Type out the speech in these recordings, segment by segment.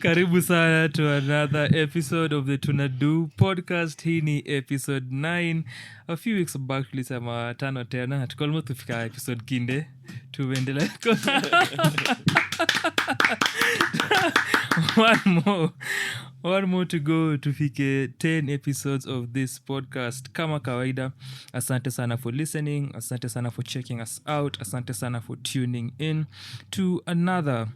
Karibu sana to another episode of the Tunado podcast. Hii ni episode 9. A few weeks back tulisema 5 tena. Tukalmo tufika episode kinde. Tuendelee. One more to go tufike 10 episodes of this podcast. Kama kawaida, asante sana for listening, asante sana for checking us out, asante sana for tuning in to another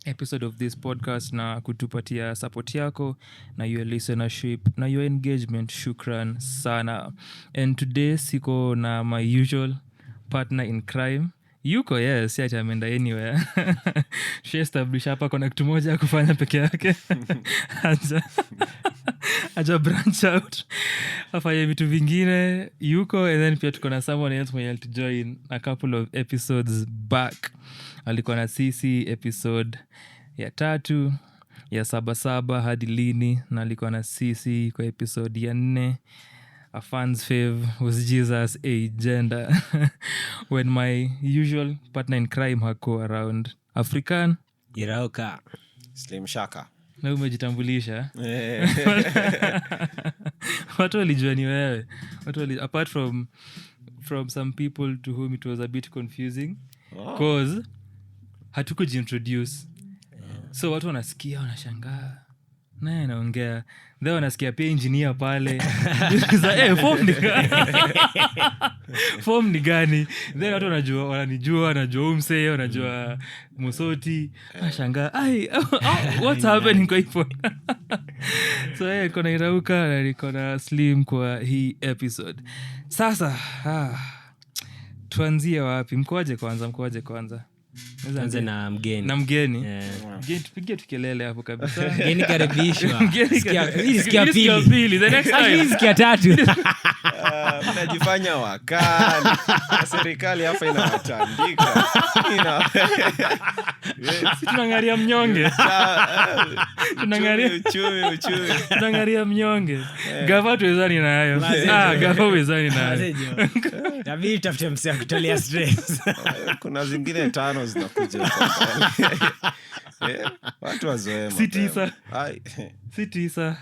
episode of this podcast na kutupatia support yako na your listenership na your engagement. Shukran sana. And today siko na my usual partner in crime. Yuko yes, siacha ameenda anywhere. She establish hapa connect moja ya kufanya peke yake. Aja branch out. Afanye vitu vingine. Yuko and then pia tuko na someone else mwenye to join a couple of episodes back. Alikuwa na sisi episode ya 3 ya Saba Saba Hadi Lini na alikuwa na sisi kwa episode ya 4. A fan's fave was Jesus Agender. When my usual partner in crime hako around. African Irauka Slim Shaka. Na umejitambulisha. Watu walijua ni wewe. Apart from some people to whom it was a bit confusing. Cause hatukujiintroduce. So watu wanasikia wanashangaa. Naye naongea. Then wanasikia pia engineer pale. Form ni gani? Then watu wanajua umse, wanajua Musoti. Wanashangaa, what's happening kwa hipo? So kona Irauka na niko na Slim kwa hii episode. Sasa, tuanzie wapi? Mkoaje kwanza? Anza na mgeni. Na mgeni. Mgeni tupige tukelele hapo kabisa. Mgeni karibishwa. Sikia pili. The next time. Sikia 3. Mnajifanya wakali. Serikali hapa inawatandika. Tunaangalia mnyonge. Uchumi. Tunaangalia mnyonge. Gava tuwezani nayo. Gava uwezani nayo. Tabii tafute msia kutolea stress. Kuna zingine 5 zinakuja. Watu wazoe Sitisa. Sitisa.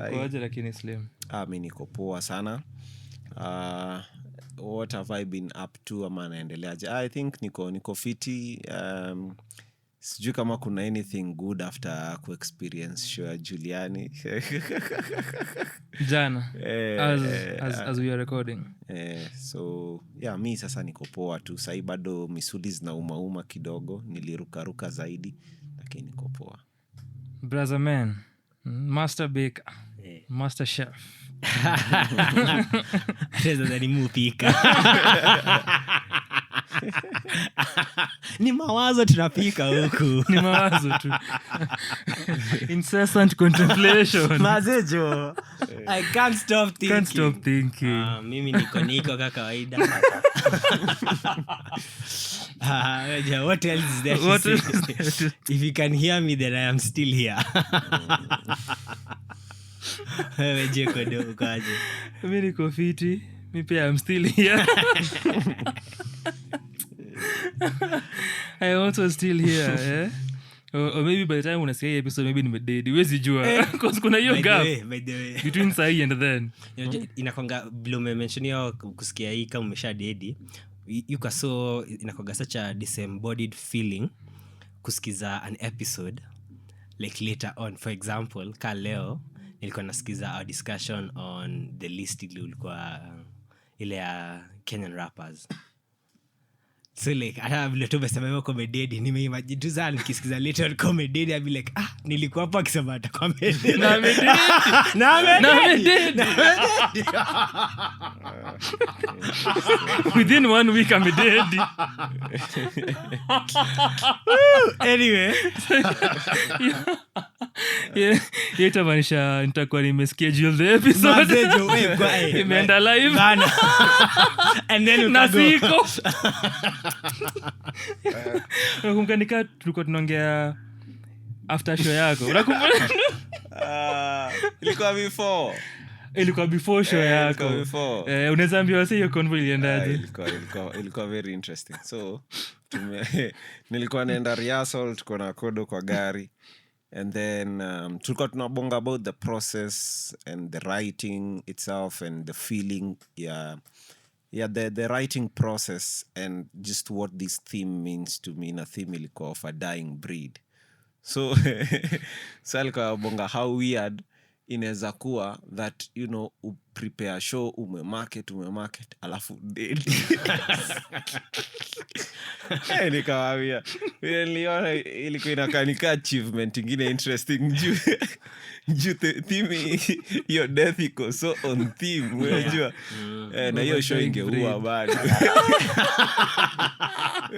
Ukoaje lakini Slim? Mimi niko poa sana. What have I been up to ama naendeleaje? I think niko fiti. Sijui kama kuna anything good after ku-experience show ya Juliani. Jana. As we are recording. So mi sasa niko poa tu. Sai bado misuli zinauma kidogo. Niliruka zaidi lakini niko poa. Brother man, master baker, master chef. Sasa ni mupika. Ni mawazo tunapika huku. Ni mawazo tu. Incessant contemplation. Mazejo. I can't stop thinking. Mimi niko kama kawaida. What else is there? If you can hear me, then I am still here. Wewe kodo ukaje? Mimi niko fiti. Mimi pia I'm still here. I also still here, or maybe by the time unasikia hii episode maybe nimededi. Huwezi jua because kuna hiyo gap by the way between sai and then. Inakonga Bloom mention yao kusikia hii kama umeshadedi. Yuka so inakonga such a disembodied feeling kusikiza an episode like later on. For example, ka leo nilikuwa nasikiza our discussion on the list ilikuwa ile ya Kenyan rappers. So like hata vile tu besema hiyo comedy nimeimagine tu sana nikisikiza later comedy I'll be like nilikuwa hapa akisema hata comedy na within 1 week I'm dead. Anyway Itamanisha nitakuwa nimeschedule the episode. Imeenda live bana. And then nasiko kumkanika tulikuwa tunaongea after show yako. Unakumbuka? Ilikuwa before show yako. Unaweza ambia wase hiyo convo iliendaje? Ilikuwa very interesting. So nilikuwa naenda rehearsal, tuko na Kodo kwa gari, and then tulikuwa tunabonga about the process and the writing itself and the feeling, the writing process and just what this theme means to me. Na theme ilikuwa of a dying breed, so alikuwa bonga how weird inaweza kuwa that, you know, prepare show, umemarket alafu dead. Nikawambia niliona ilikuwa inakanika achievement ingine interesting juu theme hiyo death iko so on theme, unajua. Na hiyo show ingeua bado.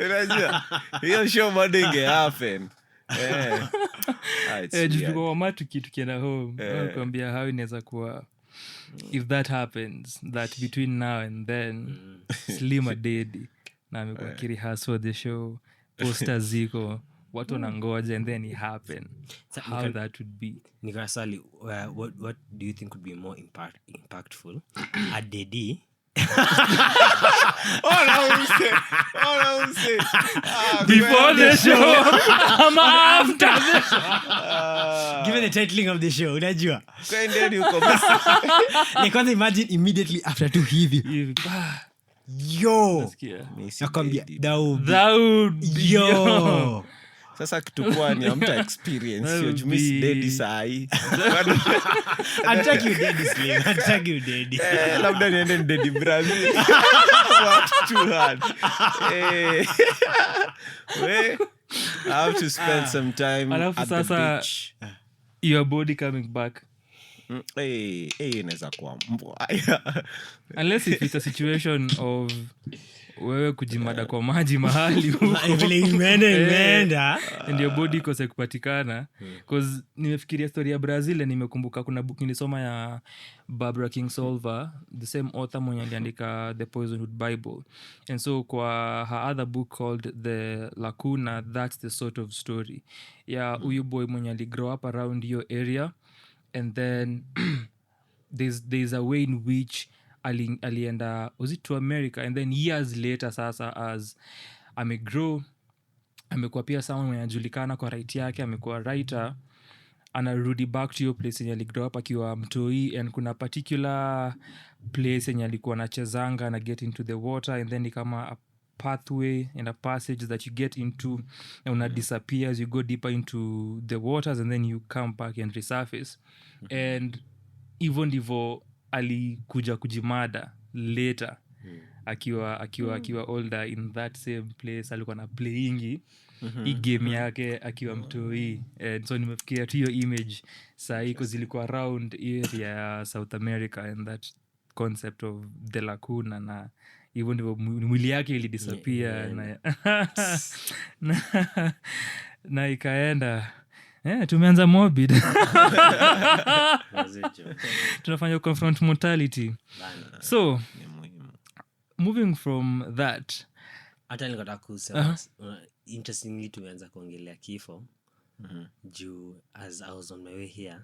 Unajua hiyo show bado ingehappen. Tukienda home kuambia how inaweza kuwa if that happens, that between now and then Slim dead na amekuwa rehearsal the show, posters ziko, watu wanangoja, and then it happen. How that would be. Nikasali, what do you think would be more impactful? A Ndii before the show ama after the show? Given the titling of the show, unajua ni kwanza imagine immediately after tu hivi yo nakwambia Daud yo sasa kitukua ni amta experience yo jumisi dedi sahi. Attack you daddy Slim, attack you daddy. Labda niende dedi Brazil. What too hard. I have to spend some time alafu at the beach. Your body coming back. Inaweza kuwa mbwa. Unless if it's a situation of wewe kujimada kwa maji mahali vile imeenda and your body kose kupatikana. Because nimefikiria story ya Brazil, nimekumbuka kuna book nilisoma ya Barbara Kingsolver, the same author mwenye aliandika The Poisonwood Bible, and so kwa her other book called The Lacuna, that's the sort of story ya huyu boy mwenye aligrow up around your area, and then there's a way in which alienda, was it to America, and then years later sasa as amegrow, amekuwa pia someone mwenye anajulikana kwa right yake, amekuwa writer, anarudi back to your place yenye aligrow up akiwa mtoi, and kuna particular place yenye alikuwa anachezanga na get into the water, and then ni kama a pathway and a passage that you get into and una disappear as you go deeper into the waters, and then you come back and resurface. And hivyo ndivyo alikuja kujimada later akiwa older in that same place, alikuwa na playingi hii game yake akiwa mtoi. And so nimefikiria tu hiyo image sahi because ilikuwa around area ya South America and that concept of the lacuna, na hivyo ndivyo mwili yake ilidisappear na ikaenda. Tumeanza morbid. Tunafanya confront mortality. So moving from that, hata nikataka kusema interestingly tumeanza kuongelea kifo juu as I was on my way here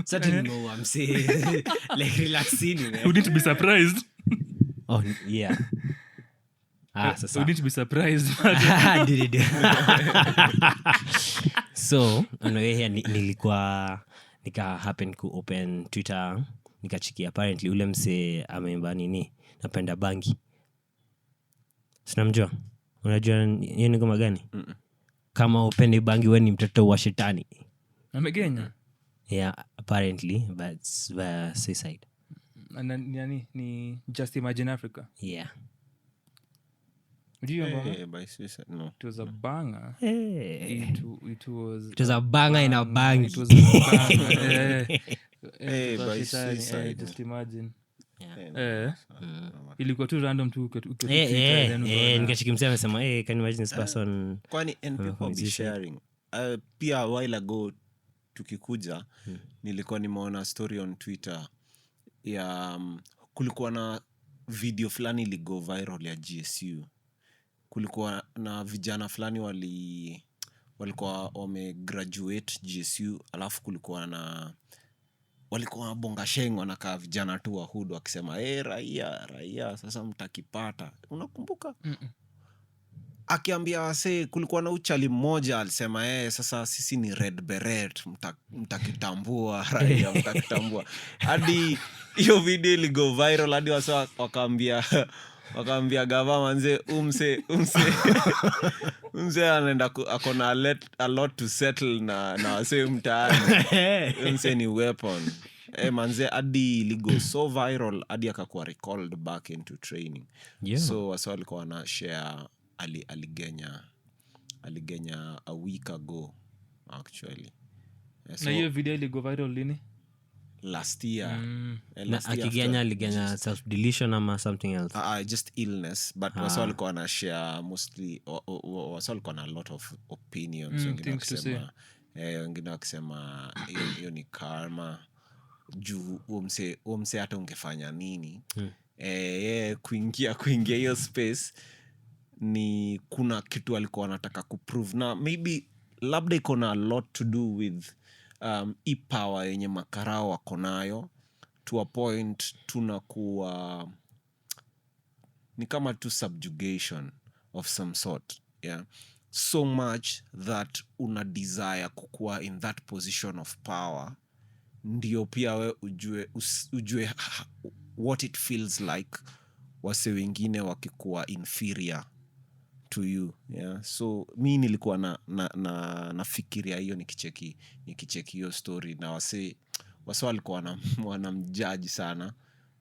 certainly no I'm saying like relaxing, man. You need to be surprised. Oh yeah. Sasa you need to be surprised. So on my way here nilikuwa nika happen ku open Twitter, nikachikia apparently ule mse ameimba nini napenda bangi. Sinamjua? Unajua yeye ni kama gani? Kama upende bangi wewe ni mtoto wa shetani. Amegenya. Yeah, apparently but suicide. And ni Just Imagine Africa. Yeah. Do you remember? By suicide, no. It was a banger. Hey. It was a banger in a bang. It was a banger. By suicide. Just imagine. Yeah. Ilikuwa tu random tu nikachikimsea amesema can you imagine this person. Kwani and people be sharing. Pia a while ago tukikuja nilikuwa nimeona story on Twitter ya kulikuwa na video fulani iligo viral ya GSU. Kulikuwa na vijana fulani walikuwa wamegraduate GSU, alafu kulikuwa na walikuwa wanabonga shengo wanakaa vijana tu wa hood wakisema raia sasa mtakipata. Unakumbuka? Akiambia wasee, kulikuwa na uchali mmoja alisema sasa sisi ni red beret, mtakitambua raia, mtakitambua. Hadi hiyo video iligo viral, hadi wasa wakaambia gava manze umse anaenda akona a lot to settle na wasee mtaani. Umse ni weapon. Manze hadi iligo so viral hadi akakuwa recalled back into training. So wasa walikuwa wana share aligenya a week ago actually. So, na hiyo video iligo viral lini? Last year. Na akigenya aligenya self deletion ama something else? Just illness, but wasa walikuwa wana share mostly, wasa walikuwa na a lot of opinions. Wengine wakisema hiyo ni karma, juu umse hata ungefanya nini. Kuingia hiyo space ni kuna kitu alikuwa anataka kuprove, na maybe labda iko na a lot to do with power yenye makarao wako nayo, to a point tunakuwa ni kama tu subjugation of some sort, yeah, so much that una desire kukua in that position of power, ndio pia we ujue what it feels like wase wengine wakikuwa inferior to you, yeah. So mi nilikuwa nafikiria hiyo nikicheki hiyo story, na wase walikuwa wanamjudge sana,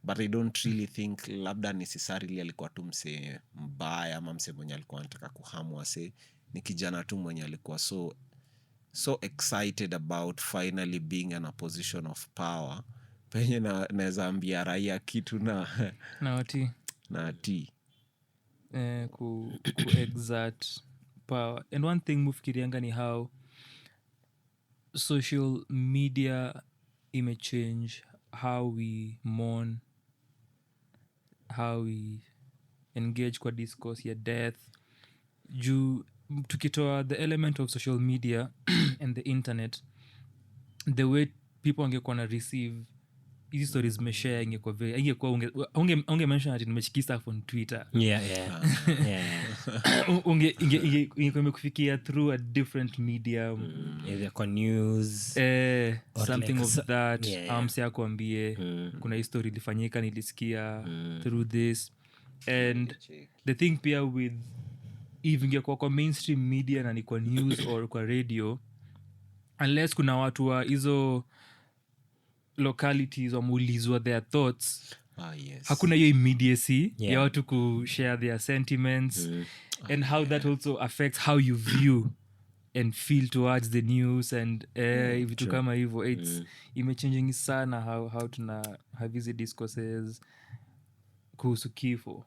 but I don't really think labda necessarily alikuwa tu mse mbaya ama mse mwenye alikuwa anataka kuhamu wase. Ni kijana tu mwenye alikuwa so excited about finally being in a position of power, penye naweza ambia raia kitu na ati ku exert power. And one thing mufikirianga ni how social media imechange how we mourn, how we engage kwa discourse ya death. Juu tukitoa the element of social media and the internet, the way people wangekuwa na receive hizi stories meshare ingekuwa very, ingekuwa unge mention ati nimechikisa on Twitter, ingekuwa imekufikia through a different medium, either kwa news something like of that, amsi akwambie kuna history ilifanyika nilisikia through this. And the thing pia with if ingekuwa kwa mainstream media na ni kwa news or kwa radio, unless kuna watu wa hizo localities wameulizwa their thoughts, yes. Hakuna hiyo immediacy ya watu kushare their sentiments, and how that also affects how you view and feel towards the news and vitu kama hivyo. It's imechanging sana how tuna have hizi discourses kuhusu kifo.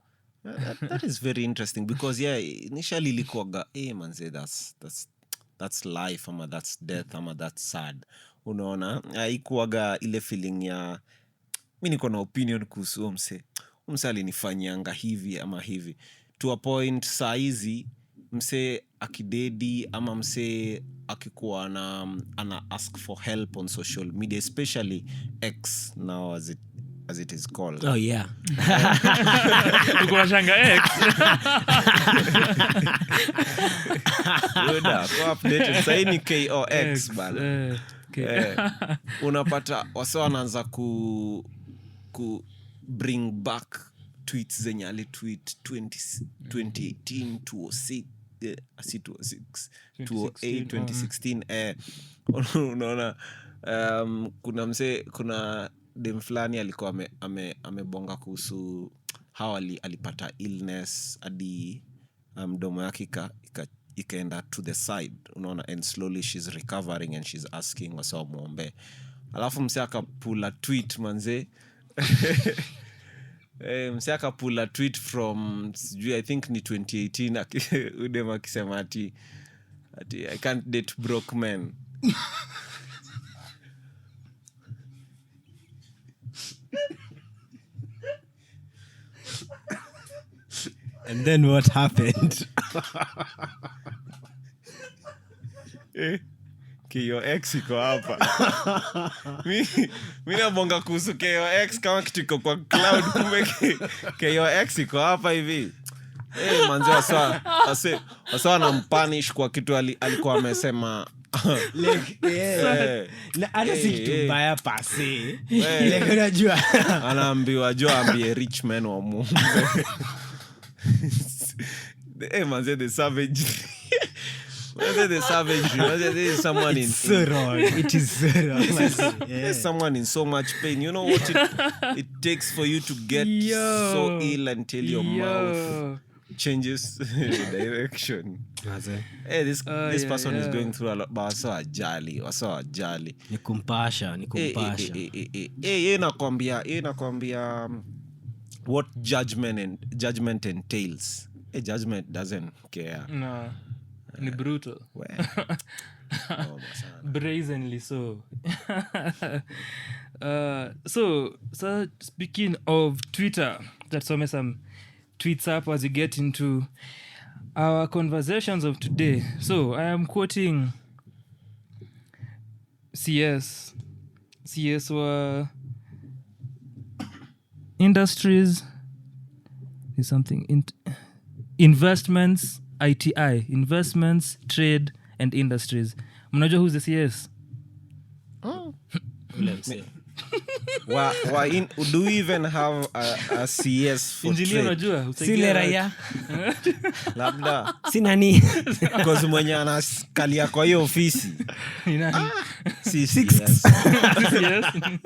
That is very interesting because initially ilikuwaga manze that's life ama that's death ama that's sad, unaona. Haikuwaga ile feeling ya mimi niko na opinion kuhusu mse alinifanyanga hivi ama hivi, to a point saa hizi mse akidedi ama mse akikuwa ana ask for help on social media, especially X now as it is called. Oh yeah. Uko shanga X. Go updated. Sasa ni KOX bana. Unapata wasa wanaanza ku bring back tweets zenye ali tweet 2018 2006 2016 unaona. Kuna dem fulani alikuwa amebonga kuhusu how alipata illness hadi mdomo yake ikaenda to the side, unaona, and slowly she's recovering and she's asking wasa muombe. Alafu mse akapula tweet manze. Mse akapula tweet from I think ni 2018 udem akisema ati I can't date broke men. And then what happened? KOX iko hapa. Mi nabonga kuhusu KOX kama kitu iko kwa cloud, kumbe KOX iko hapa hivi. Manze wasa anampanish kwa kitu alikuwa amesema. Hata si kitu mbaya pase. Unajua anaambiwa ambie rich man wa Mungu. Manze the savage. The savage. There is someone in so wrong. It is so wrong. There's someone in so much pain. You know what it takes for you to get so ill until your mouth changes direction. Hey, this person is going through a lot, but waso ajali. Ni kumpasha. Yeye nakwambia what judgment entails. Judgment doesn't care. No. Ni brutal. Brazenly so. So speaking of Twitter, let's some tweets up as we get into our conversations of today. So I am quoting CS were industries is something investments, ITI, investments, trade and industries. Mnajua who's the CS? Do we even have a CS for engineer? trade? Unajua Sile raia Labda sinani because mwenye anakalia kwa hiyo ofisi ni nani? si CS.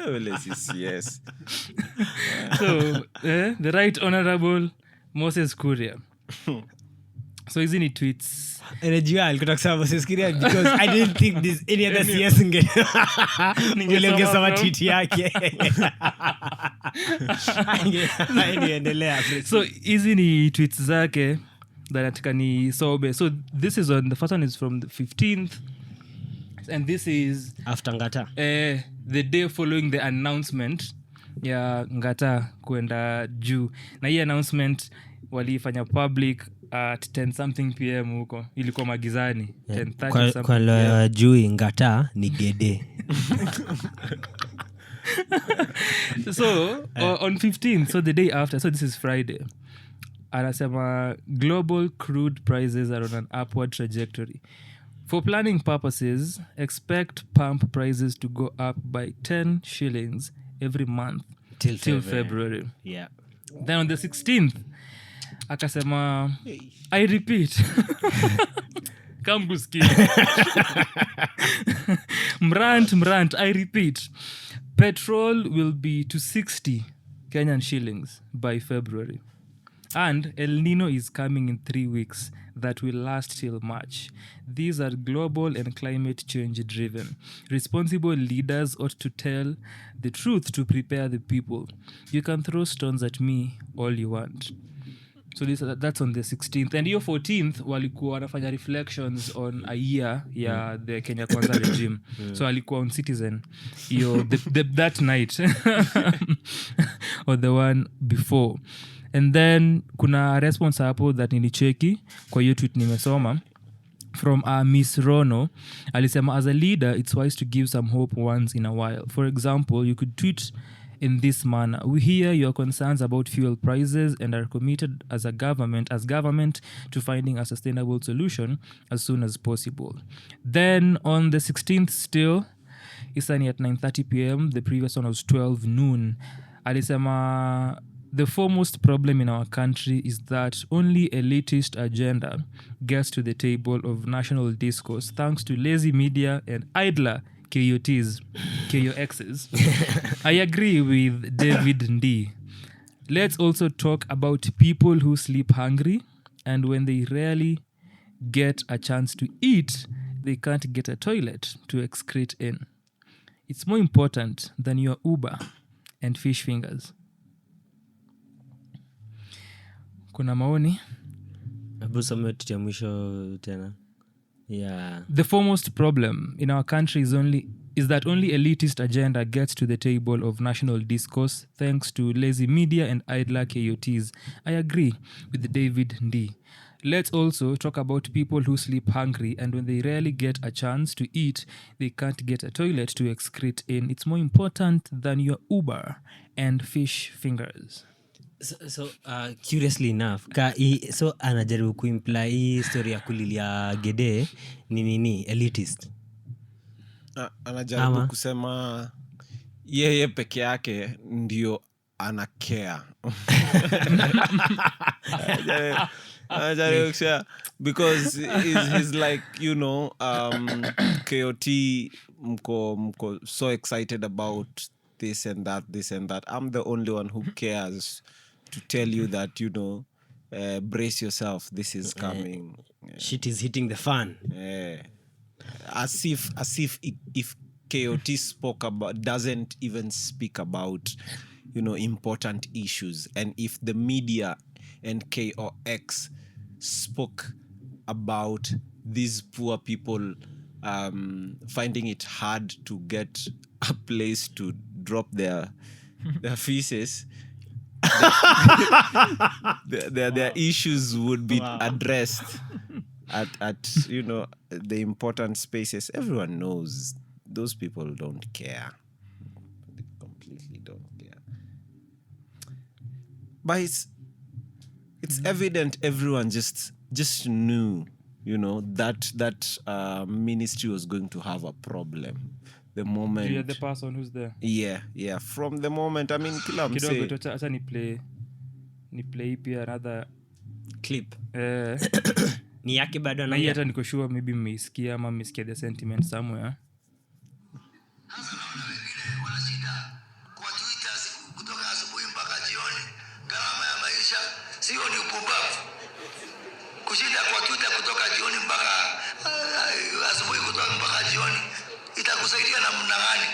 Wale si CS. So the right honorable Moses Kuria. So hizi ni tweets. Unajua alikuwa kusema Moses Kuria because I didn't think this any other CS ningesoma tweet yake. Niendelea. So hizi ni tweets zake that nataka ni sobe. So this is the first one is from the 15th and this is after Ngata. The day following the announcement ya Ngata kwenda juu. Na hii announcement walifanya public at 10 something pm huko, ilikuwa magizani 10:30 something. Kwa juu Ngata ni gede. So on 15th, so the day after, so this is Friday, anasema global crude prices are on an upward trajectory. For planning purposes, expect pump prices to go up by 10 shillings every month till February. Yeah. Then on the 16th, akasema, I repeat. Kambuski. Mrant, I repeat. Petrol will be to 60 Kenyan shillings by February. And El Nino is coming in 3 weeks that will last till March. These are global and climate change driven. Responsible leaders ought to tell the truth to prepare the people. You can throw stones at me all you want. So that's on the 16th. And hiyo 14th walikuwa wanafanya reflections on a year ya the Kenya Kwanza regime. So alikuwa on Citizen hiyo that night or the one before. And then kuna response hapo that nilicheki kwa hiyo tweet nimesoma from Miss Rono. Alisema, as a leader it's wise to give some hope once in a while. For example, you could tweet in this manner: we hear your concerns about fuel prices and are committed as government to finding a sustainable solution as soon as possible. Then on the 16th still, Isani at 9:30 p.m. The previous one was 12 noon. Alisema, the foremost problem in our country is that only elitist agenda gets to the table of national discourse thanks to lazy media and idler KOXs. I agree with David Ndii. Let's also talk about people who sleep hungry and when they rarely get a chance to eat, they can't get a toilet to excrete in. It's more important than your Uber and fish fingers. Kuna maoni? Abusome tutia mwisho tena. Yeah. The foremost problem in our country is that only elitist agenda gets to the table of national discourse thanks to lazy media and idler KOTs. I agree with David Ndii. Let's also talk about people who sleep hungry, and when they rarely get a chance to eat, they can't get a toilet to excrete in. It's more important than your Uber and fish fingers. So curiously enough so anajaribu kuimply hii story ya kulilia gede ni nini elitist. Anajaribu kusema yeye peke yake ndio ana care. Because he's like, you know, KOT mko so excited about this and that. I'm the only one who cares to tell you that, you know, brace yourself, this is coming. Shit is hitting the fan. As if KOT doesn't even speak about, you know, important issues, and if the media and KOX spoke about these poor people finding it hard to get a place to drop their feces, their issues would be addressed at you know, the important spaces. Everyone knows those people don't care. They completely don't care. But it's evident everyone just knew, you know, that ministry was going to have a problem the moment. You're the person who's there. Yeah, from the moment. I mean, kila mse Kidogo acha ni play pia another Clip. Ni yake bado na hata niko sure maybe mmeisikia ama mmesikia the sentiment somewhere. Sasa naona wengine wanashinda kwa Twitter kutoka asubuhi mpaka jioni. Gharama ya maisha sio ni upumbavu. Kushinda kwa Twitter kutoka jioni mpaka asubuhi kutoka mpaka jioni itakusaidia namna gani?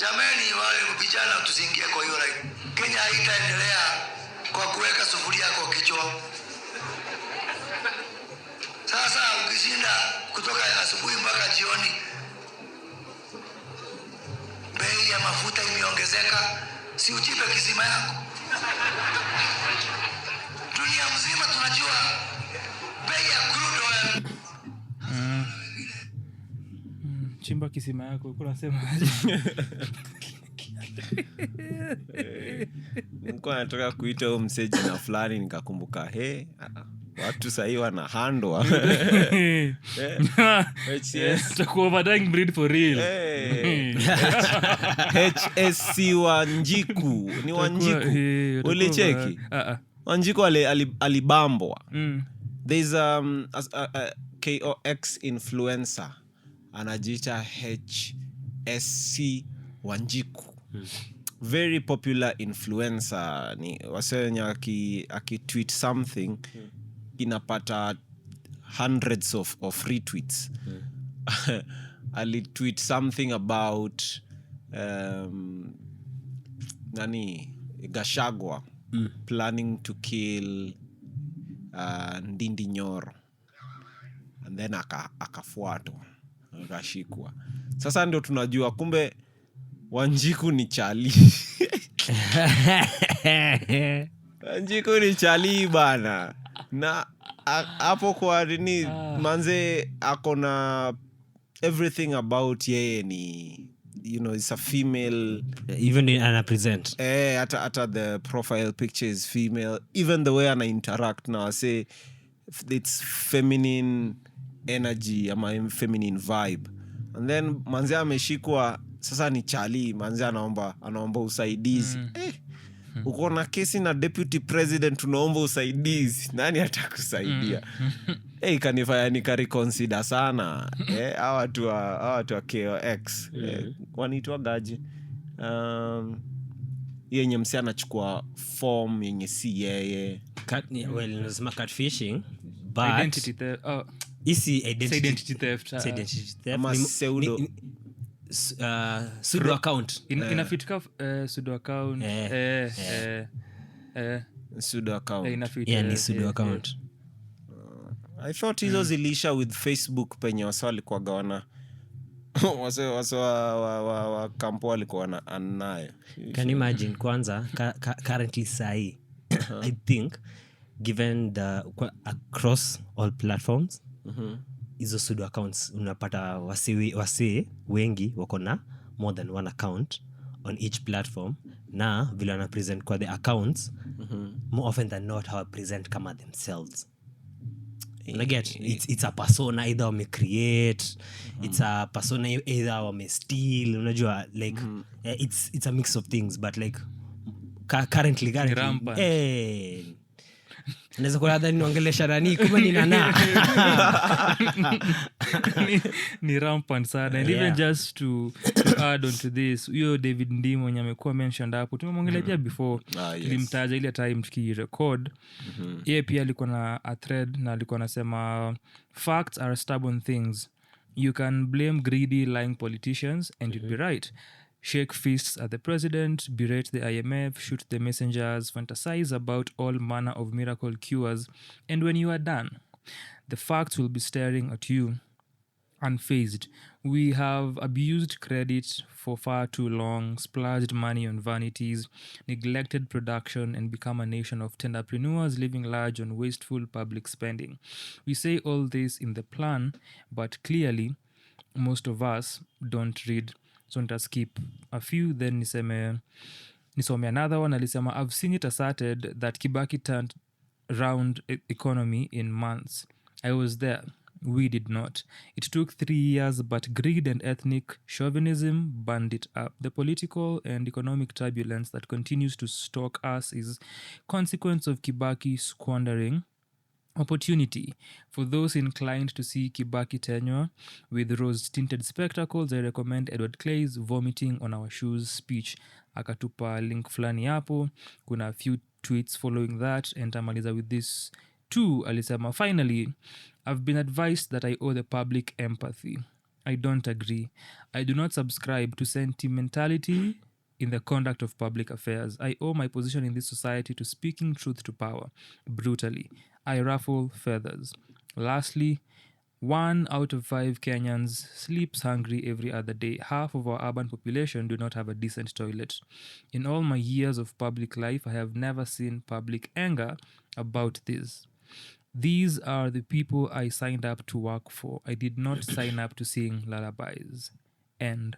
Jamani, wale vijana tusiingie kwa hiyo line. Kenya haitaendelea kwa kuweka sufuria kwa kichwa. Sasa ukishinda kutoka asubuhi mpaka jioni, bei ya mafuta imeongezeka, si ujipe kisima yako. Dunia mzima tunajua bei ya crude oil. Chimba kisima yako kuna sema nilikuwa nataka kuita huyo mseji na fulani nikakumbuka watu sahii wanahandwa. HCS takuwa overdying breed for real. HSC Wanjiku ni Wanjiku ulicheki Wanjiku alibambwa. There's a KOX influencer anajiita HSC Wanjiku. Very popular influencer, ni wasenya aki-tweet something inapata hundreds of retweets. Ali-tweet something about Gashagwa planning to kill Ndii Nyoro, and then akafuatwa akashikwa. Sasa ndio tunajua kumbe Wanjiku ni chali. Wanjiku ni chali bana. Na hapo kwa nini manze akona everything about yeye ni, you know, it's a female, even ana present hata the profile picture is female, even the way ana interact now, say it's feminine energy ama feminine vibe. And then manze ameshikwa sasa ni chali, manze anaomba usaidizi. Uko na kesi na deputy president unaomba usaidizi, nani atakusaidia? Kanifanya nikareconsider sana. Hawa watu wa KOX wanaitwa gaji yenye msi anachukua form yenye si yeye. Nasema catfishing, but identity theft. isi identity theft. Ama pseudo pseudo account inafitka pseudo account. Pseudo account. Inafit ni pseudo account. I thought hizo zilisha with Facebook penye wasa walikuwa gawana. Wasa wa kampo walikuwa anayo. Can you imagine kwanza currently sahi I think given across all platforms hizo pseudo accounts unapata wasi wengi wako na more than one account on each platform na vile wana present kwa the accounts more often than not how present kama themselves. Get it's a persona either wame create it's a persona either wame steal unajua like it's a mix of things but like currently naweza kuwa nadhani naongelesha nani kumbe ni Nana ni rampant sana and even just to add on to this huyo David Ndii mwenye amekuwa mentioned hapo tumemwongelea pia before tulimtaja ile time tukirecord yeye pia alikuwa na a thread na alikuwa anasema facts are stubborn things you can blame greedy lying politicians and you'd be right. Shake fists at the president, berate the IMF, shoot the messengers, fantasize about all manner of miracle cures, and when you are done, the facts will be staring at you, unfazed. We have abused credit for far too long, splurged money on vanities, neglected production, and become a nation of tenderpreneurs living large on wasteful public spending. We say all this in the plan, but clearly, most of us don't read. So nita skip a few then nisome another one. Alisema I've seen it asserted that Kibaki turned round economy in months. I was there. We did not. It took 3 years but greed and ethnic chauvinism burned it up. The political and economic turbulence that continues to stalk us is consequence of Kibaki squandering opportunity. For those inclined to see Kibaki tenure with rose-tinted spectacles, I recommend Edward Clay's Vomiting on Our Shoes speech. Akatupa link fulani hapo. Kuna a few tweets following that and tamaliza with this too. Alisema, finally, I've been advised that I owe the public empathy. I don't agree. I do not subscribe to sentimentality in the conduct of public affairs. I owe my position in this society to speaking truth to power, brutally. I ruffle feathers. Lastly, 1 out of 5 Kenyans sleeps hungry every other day. Half of our urban population do not have a decent toilet. In all my years of public life, I have never seen public anger about this. These are the people I signed up to work for. I did not sign up to sing lullabies. End.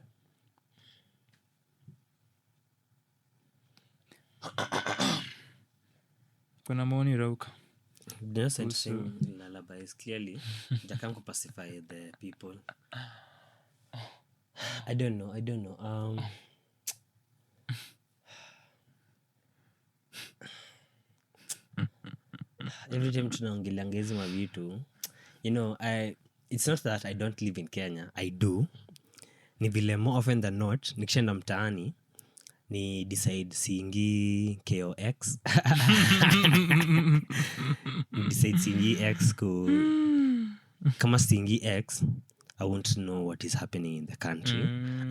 Kuna maoni Rauka? Innocent sing lullabies clearly Jakan to pacify the people. I don't know every time tunaongelea hizi mavitu it's not that I don't live in Kenya, I do. Ni vile more often than not nikishaenda mtaani ni decide siingi KOX decide siingi X kama siingi X I won't know what is happening in the country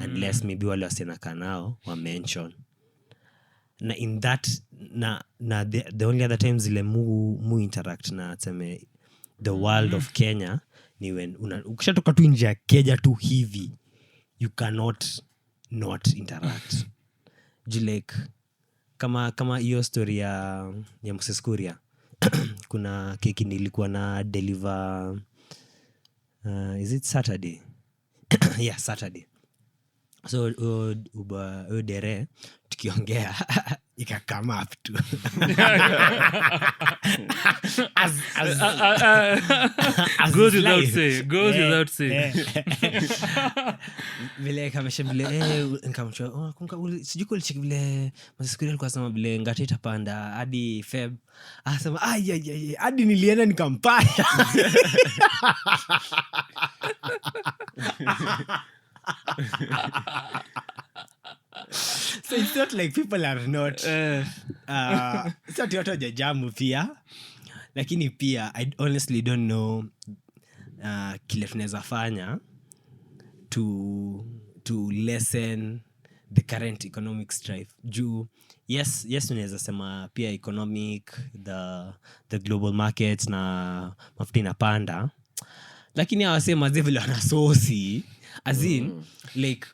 unless maybe wale wasenaka nao wa mention na in that na the only other times zile mu interact na tseme the world of Kenya ni when ukishatoka tu nje ya Kenya tu hivi you cannot not interact. Like kama hiyo story ya Moses Kuria kuna keki nilikuwa na deliver is it Saturday yeah Saturday so dere tukiongea ika come up to as goes without say vile kamesha vile nikamchoa sijui kulicheki vile Moses alikuwa anasema vile ngati itapanda hadi Feb anasema hadi nilienda nikampasha so it's not like people are not it's not watu wajajamu pia lakini pia I honestly don't know kile tunaweza fanya to lessen the current economic strife juu yes tunaweza sema pia economic the global markets na mafuta inapanda lakini hawasema vile wanasosi as in like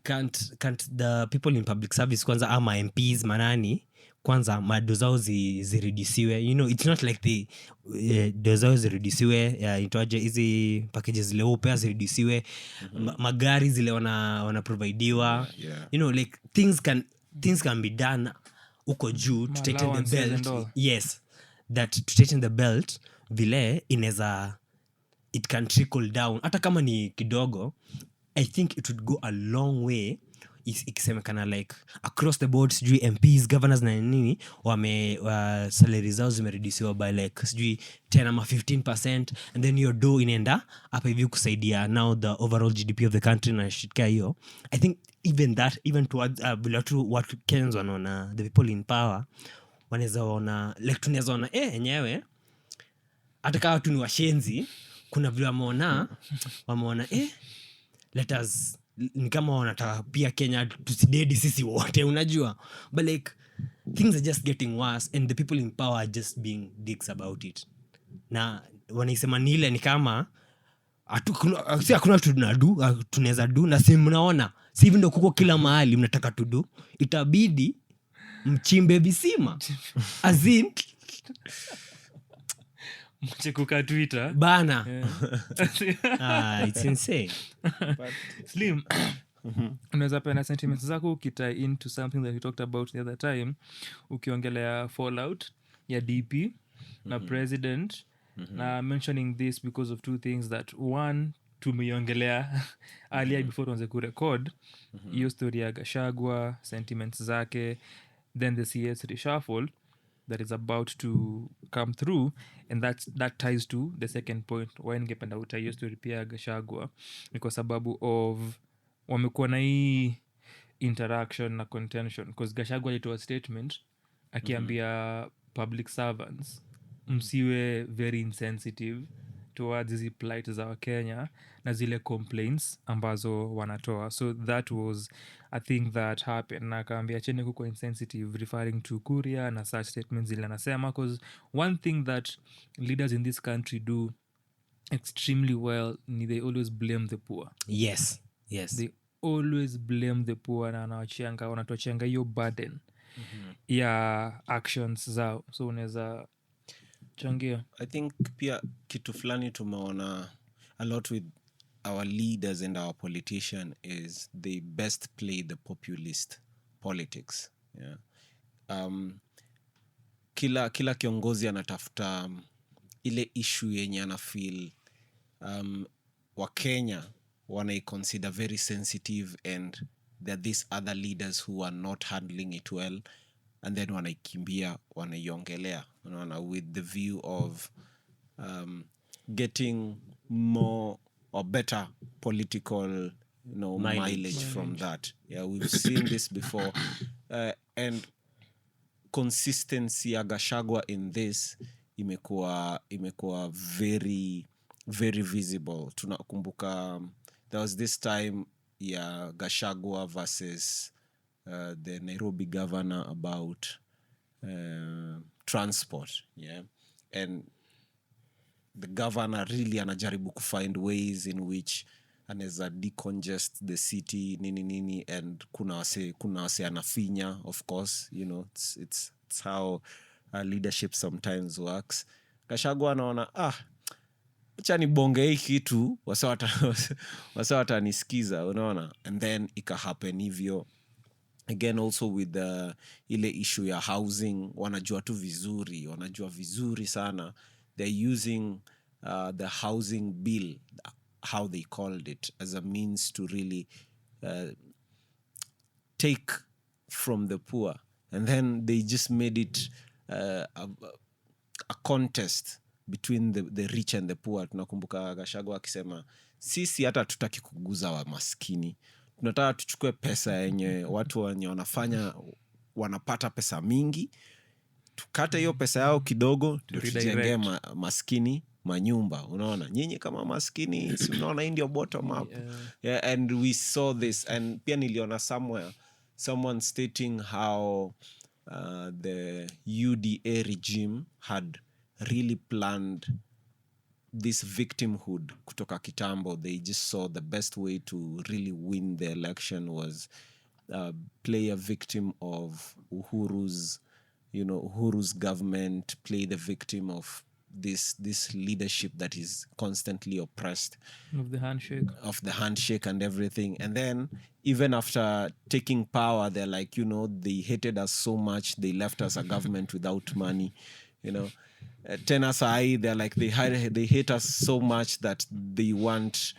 can't the people in public service kwanza ama MPs manani kwanza mado zao ziredusiwe, you know, it's not like the do zao ziredusiwe, itoaje hizi packages zile upea ziredusiwe, magari zile wana provideiwa, Yeah. you know, like things can be done uko juu to tighten the Allowances and belt. all. Yes, that to tighten the belt vile inaweza, it can trickle down hata kama ni kidogo. I think it would go a long way ikisemekana like across the board, sijui MPs, governors na nini salary zao zimeredusiwa by like sijui 10 ama 15%, and then your do inaenda hapa hivi kusaidia now the overall GDP of the country na shika hiyo. I think even towards what Kenyans wanaona, the people in power wanaweza ona like tunaweza ona enyewe hata kama tu ni washenzi, kuna vile wameona let us, ni kama wanataka pia Kenya tusidedi sisi wote, unajua, but like things are just getting worse and the people in power are just being dicks about it, na wanaisema ni ile ni kama hakuna tunaweza do, na si mnaona si hivi ndio kuko kila mahali mnataka tudu, itabidi mchimbe visima azin mchekuka Twitter bana. Yeah. It's insane. Slim, unaweza pena sentiments zako ukita into something that we talked about the other time, ukiongelea fallout ya DP na president, na mentioning this because of two things. That one, tumeiongelea earlier before tuanze kurecord hiyo story ya Gachagua, sentiments zake, then the CS reshuffle that is about to come through, and that ties to the second point why ningependa utahiyo story pia ya Gachagua, ni kwa sababu of wamekuwa na hii interaction na contention, because Gachagua alitoa statement akiambia public servants msiwe very insensitive towards hizi plight za Wakenya na zile complaints ambazo wanatoa. So that was a thing that happened, na akaambia cheni kuko insensitive, referring to Kuria na such statements zile anasema, because one thing that leaders in this country do extremely well ni they always blame the poor. Yes. They always blame the poor, na wanatochianga hiyo burden ya actions zao. So unaweza changia. I think pia kitu fulani tumeona a lot with our leaders and our politician is they best play the populist politics. Yeah. Kila kiongozi anatafuta ile issue yenye anafeel Wakenya wanaiconsider very sensitive, and there are these other leaders who are not handling it well, and then wanaikimbia wanaiongelea, unaona, with the view of getting more or better political, mileage from that. Yeah, we've seen this before, and consistency ya Gachagua in this imekuwa very very visible. Tunakumbuka there was this time ya Gachagua versus the Nairobi governor about transport, yeah, and the governor really anajaribu kufind ways in which anaweza decongest the city nini, and kuna wase anafinya, of course, it's how leadership sometimes works. Gachagua anaona acha nibonge hii kitu wasa watanisikiza, unaona, and then ikahappen hivyo again. Also with ile issue ya housing, wanajua vizuri sana, they're using the housing bill, how they called it, as a means to really take from the poor, and then they just made it a contest between the rich and the poor. Tunakumbuka Gachagua akisema sisi hata tutaki kuguza wa maskini, tunataka tuchukue pesa yenye watu wenye wanapata pesa mingi, tukate hiyo pesa yao kidogo, tujengee maskini manyumba, unaona, nyinyi kama maskini, si unaona, hii ndio bottom up. Yeah, and we saw this, and pia niliona someone stating how the UDA regime had really planned this victimhood kutoka kitambo. They just saw the best way to really win the election was play a victim of Uhuru's Uhuru's government play the victim of this leadership that is constantly oppressed, Of the handshake. And everything. And then even after taking power, they're like, they hated us so much, they left us a government without money. Tena sahi, they're like, they hate us so much that they want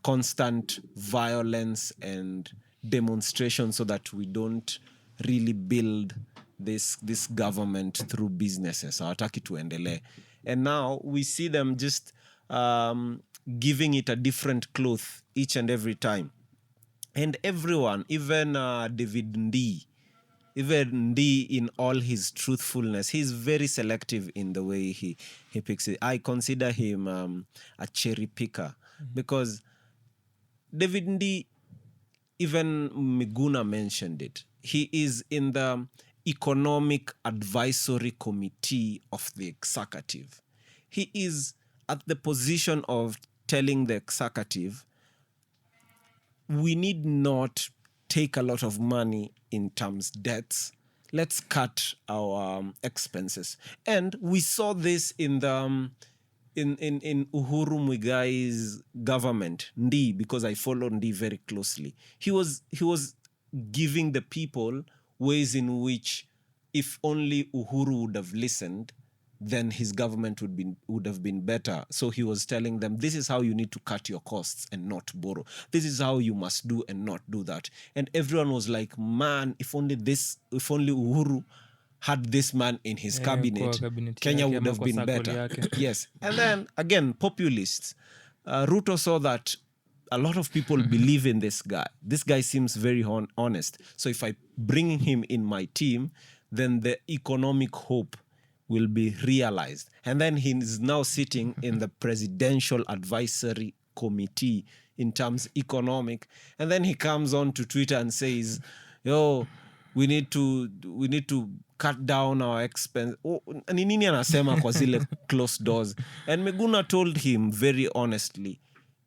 constant violence and demonstration so that we don't really build this government through businesses. Hawataki tuendelee. And now we see them just giving it a different cloth each and every time. And everyone, even David Ndii, in all his truthfulness, he's very selective in the way he picks it. I consider him a cherry picker, because David Ndii, even Miguna mentioned it, he is in the Economic Advisory Committee of the Executive. He is at the position of telling the executive, we need not take a lot of money in terms debts. Let's cut our expenses. And we saw this in the in Uhuru Muigai's government, Ndii, because I follow Ndii very closely. He was giving the people ways in which, if only Uhuru would have listened, then his government would have been better. So he was telling them, this is how you need to cut your costs and not borrow. This is how you must do and not do that. And everyone was like, man, if only Uhuru had this man in his cabinet, Kenya would have been better. Yes. And then again, populists. Ruto saw that a lot of people believe in this guy. This guy seems very honest. So if I bring him in my team, then the economic hope will be realized. And then he is now sitting in the Presidential Advisory Committee in terms economic. And then he comes on to Twitter and says, we need to cut down our expense. Ni nini anasema kwa zile closed doors. And Miguna told him very honestly,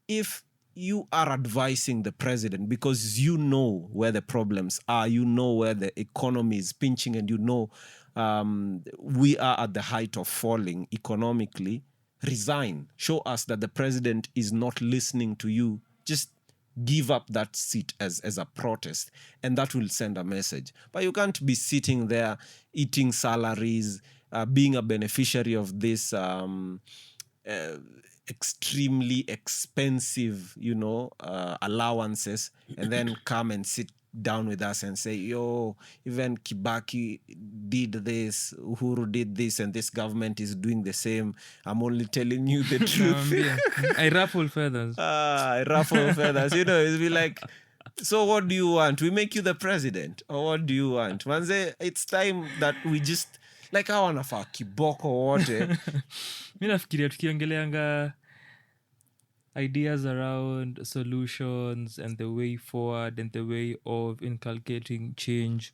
if you are advising the president because you know where the problems are, you know where the economy is pinching, and you know we are at the height of falling economically, resign. Show us that the president is not listening to you. Just give up that seat as a protest, and that will send a message. But you can't be sitting there eating salaries, being a beneficiary of this extremely expensive, allowances, and then come and sit down with us and say, even Kibaki did this, Uhuru did this, and this government is doing the same. I'm only telling you the truth. I ruffle feathers. I ruffle feathers. It'll be like, so what do you want? We make you the president? Or what do you want? Manze, it's time that we just, like, hawa wanafaa kiboko wote. Mi nafikiria tukiongeleanga ideas around solutions and the way forward and the way of inculcating change.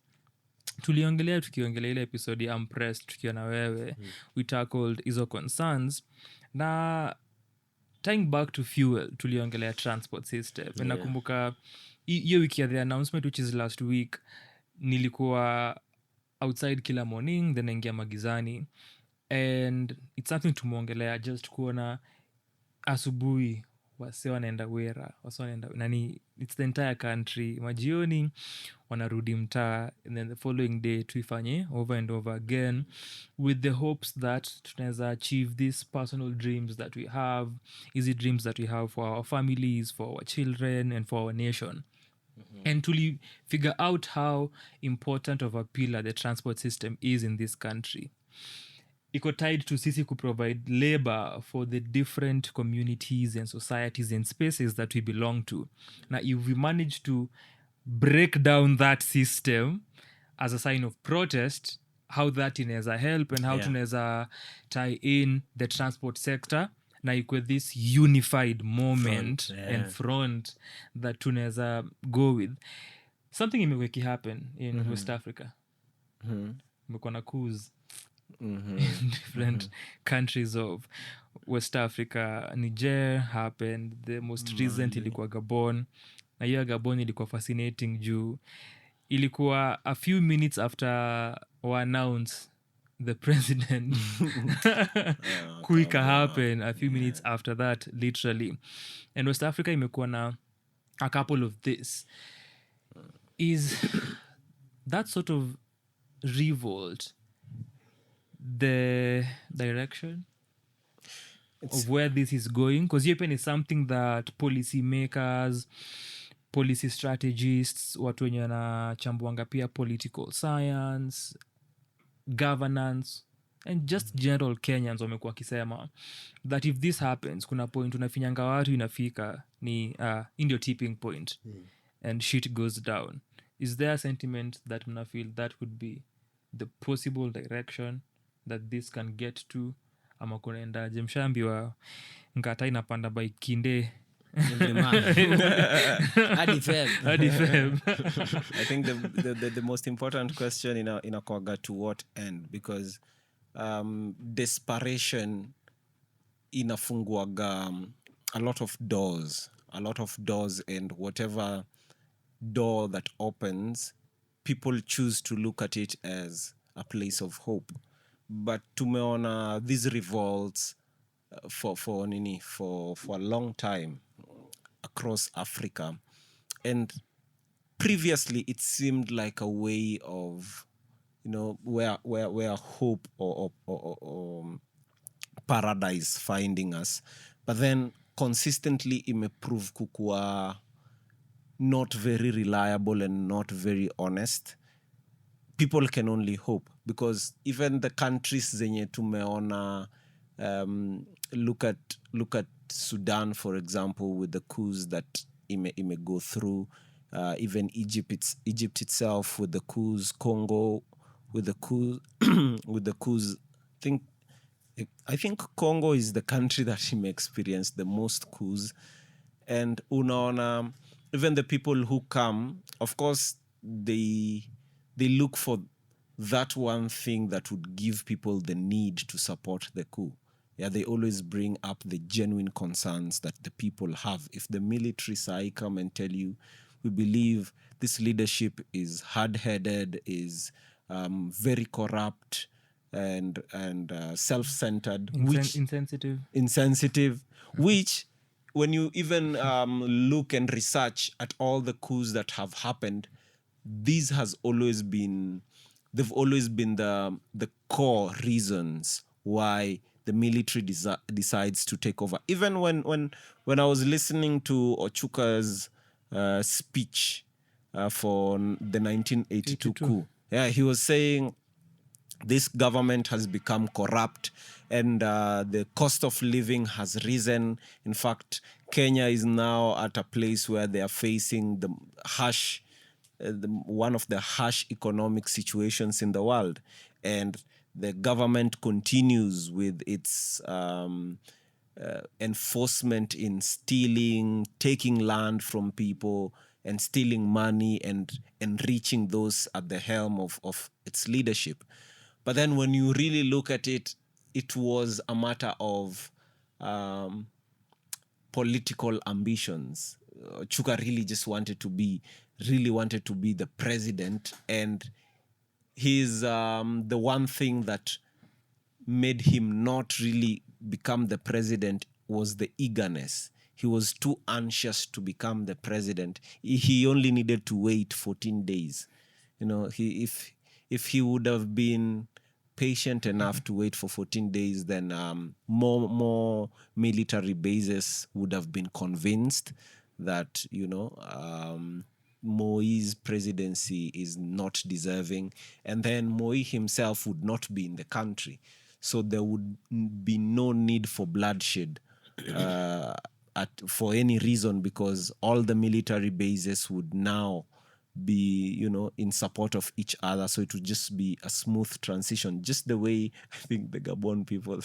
Tukiongelea ile episode ya Impressed tukiwa na wewe, we tackled hizo concerns. Na tying back to fuel, tuliongelea transport system. Yeah. Nakumbuka hiyo wiki ya the announcement, which is last week, nilikuwa outside kila morning, then naingia magizani, and it's something tumeongelea, just kuona asubuhi wase wanaenda wera, wase wanaenda nani, it's the entire country, majioni wanarudi mtaa, and then the following day tuifanye over and over again with the hopes that tunaweza achieve these personal dreams that we have, easy dreams that we have for our families, for our children, and for our nation. And to figure out how important of a pillar the transport system is in this country. Iko tied to sisi ku provide labor for the different communities and societies and spaces that we belong to. Now, if we manage to break down that system as a sign of protest, how that inaweza help and how tunaweza tie in the transport sector na ikwe this unified moment and front that tunaweza go with. Something imeweki happen in West Africa. Mekuwa na coups in different countries of West Africa. Niger happened, the most recent ilikuwa Gabon, na hiyo Gabon ilikuwa fascinating juu ilikuwa a few minutes after we announce the president kuika happen a few minutes after that literally. And West Africa imekuwa na a couple of this. Is that sort of revolt the direction of where this is going? Because Yepen is something that policy makers, policy strategists, watu wenye wanachambuanga pia political science, governance, and just general Kenyans wamekuwa wakisema that if this happens, kuna point unafinyanga watu inafika ni ndio tipping point and shit goes down. Is there a sentiment that mna feel that would be the possible direction that this can get to? Ama kunaenda jemshambiwa ngata inapanda by kinde Hadi Feb. hadi Feb. I think the most important question in Akwaga, to what end? Because desperation inafunguaga a lot of doors, and whatever door that opens, people choose to look at it as a place of hope. But tumeona these revolts for a long time across Africa, and previously it seemed like a way of, where hope or paradise finding us, but then consistently improve kukua not very reliable and not very honest. People can only hope, because even the countries zenye tumeona, look at Sudan, for example, with the coups that ime go through, even Egypt itself with the coups, Congo with the coups, with the coups. I think Congo is the country that ime experienced the most coups, and unaona even the people who come, of course, they look for that one thing that would give people the need to support the coup. Yeah, they always bring up the genuine concerns that the people have. If the military side come and tell you, we believe this leadership is hard-headed, is very corrupt and self-centered, insensitive, which when you even look and research at all the coups that have happened, they've always been the core reasons why the military decides to take over. Even when I was listening to Ochuka's speech for the 1982 coup, yeah, he was saying this government has become corrupt and the cost of living has risen. In fact, Kenya is now at a place where they are facing the one of the harsh economic situations in the world, and the government continues with its enforcement in stealing, taking land from people and stealing money and enriching those at the helm of its leadership. But then when you really look at it, it was a matter of political ambitions. Chuka really wanted to be the president, and he's the one thing that made him not really become the president was the eagerness. He was too anxious to become the president. He only needed to wait 14 days. If he would have been patient enough to wait for 14 days, then more military bases would have been convinced that Moi's presidency is not deserving, and then Moi himself would not be in the country, so there would be no need for bloodshed for any reason, because all the military bases would now be in support of each other, so it would just be a smooth transition, just the way I think the Gabon people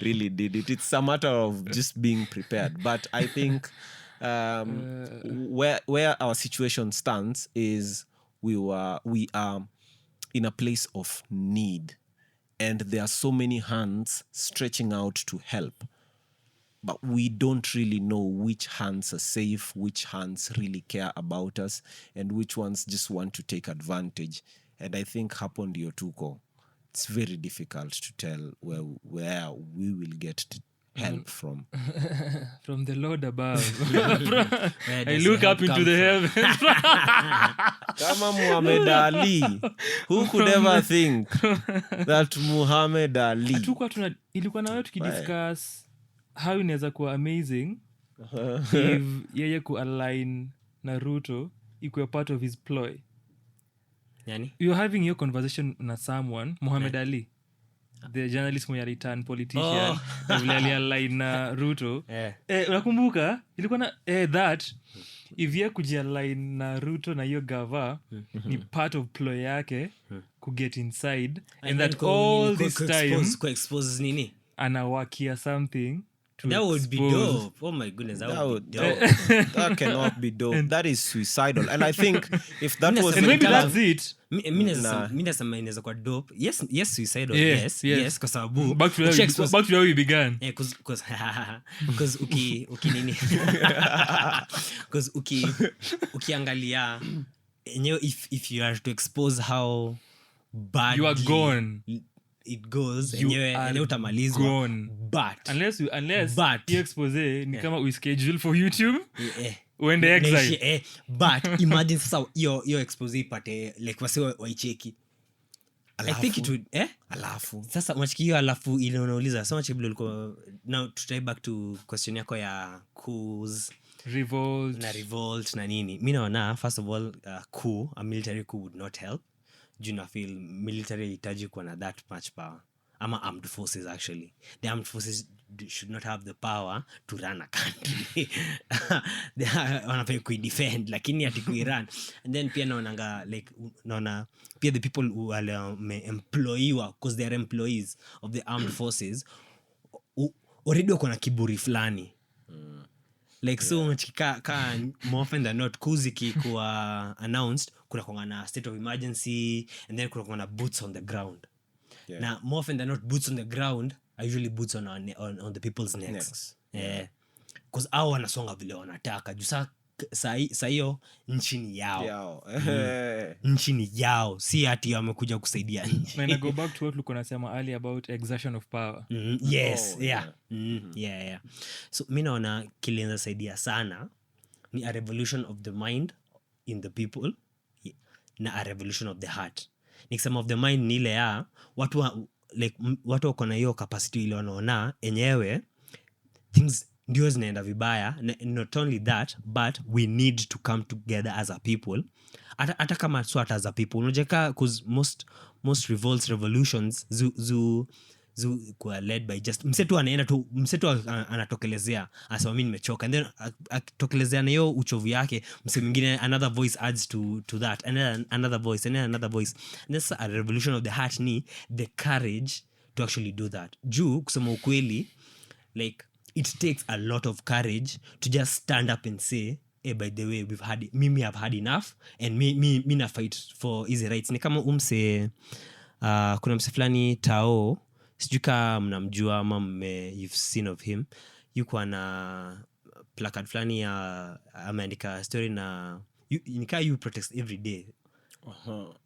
really did it. It's a matter of just being prepared. But I think where our situation stands is we are in a place of need, and there are so many hands stretching out to help. but we don't really know which hands are safe, which hands really care about us, and which ones just want to take advantage. And I think hapo ndio tuko. It's very difficult to tell where we will get help from. From the Lord above. I does look the up help into the come heavens. Kama Muhammad Ali, who could ever think that Muhammad Ali? Ilikuwa na wewe tukidiscuss how inaweza kuwa amazing if yeye kualign na Ruto ikuwe part of his ploy. Yani? You're having your conversation na someone, Muhammad Ali, the journalist mwenye aliturn politician, vile alialign na Ruto. Unakumbuka? Ilikuwa na that if ye kujialign na Ruto na hiyo gava ni part of ploy yake ku get inside and that all this time expose nini? Anawakia something. That would be dope. Oh my goodness, that would be dope. That cannot be dope. That is suicidal. And I think if that was... And maybe that's it. Mi nasema inaweza kwa dope. Yes, suicidal. Yes, kwa sababu Back to where we began. Because nini? Because ukiangalia enyewe if you are to expose how badly You are gone. it goes You enyewe are utamalizwa gone. but Unless But- you expose ni kama we schedule for YouTube when the naishi, exile. but imagine sasa hiyo expose ipate like wase waicheki. I think it would Alafu. sasa unachiki hiyo alafu ile unauliza so much vile ulikuwa now to tie back to question yako ya coups Revolt. na revolt na nini. Mi naona first of all coup, a military coup would not help. Do you feel military hitaji kuwa na that much power ama armed forces? Actually the armed forces should not have the power to run a country. Wanafaa kuidefend lakini ati kuirun. And then pia naonanga like naona pia the people who are employiwa because they are employees of the armed forces already wako na kiburi fulani like so ka more often than not kuziki kuwa announced kuna kwanga na state of emergency and then kuna kwanga na boots on the ground. Na more often than not boots on the ground are usually boots on the people's necks. Because hao wanasonga vile wanataka juu saa hiyo nchi ni yao. Nchi ni yao si ati wamekuja kusaidia nchi. Na go back to what Luko nasema earlier about exertion of power. Yes, yeah. So mi naona kile saidia sana ni a revolution of the mind in the people na a revolution of the heart. Nikisema of the mind ni ile ya watu wako na hiyo capacity ile wanaona enyewe things ndio zinaenda vibaya. Not only that but we need to come together as a people. Hata kama swat as a people unajeka cause most revolts revolutions zu kuwa led by just msetu anatokelezea asema mimi nimechoka and then akitokelezea na hiyo uchovu yake mse mwingine another voice adds to that and then another voice and then another voice and that's a revolution of the heart ni the courage to actually do that. Juu kusema ukweli like it takes a lot of courage to just stand up and say by the way mimi have had enough and me na fight for easy rights. Ni kama kuna mse fulani Tao sijui kama mnamjua ama you've seen of him. Yuko na placard fulani ameandika story na nikaa you protest every day.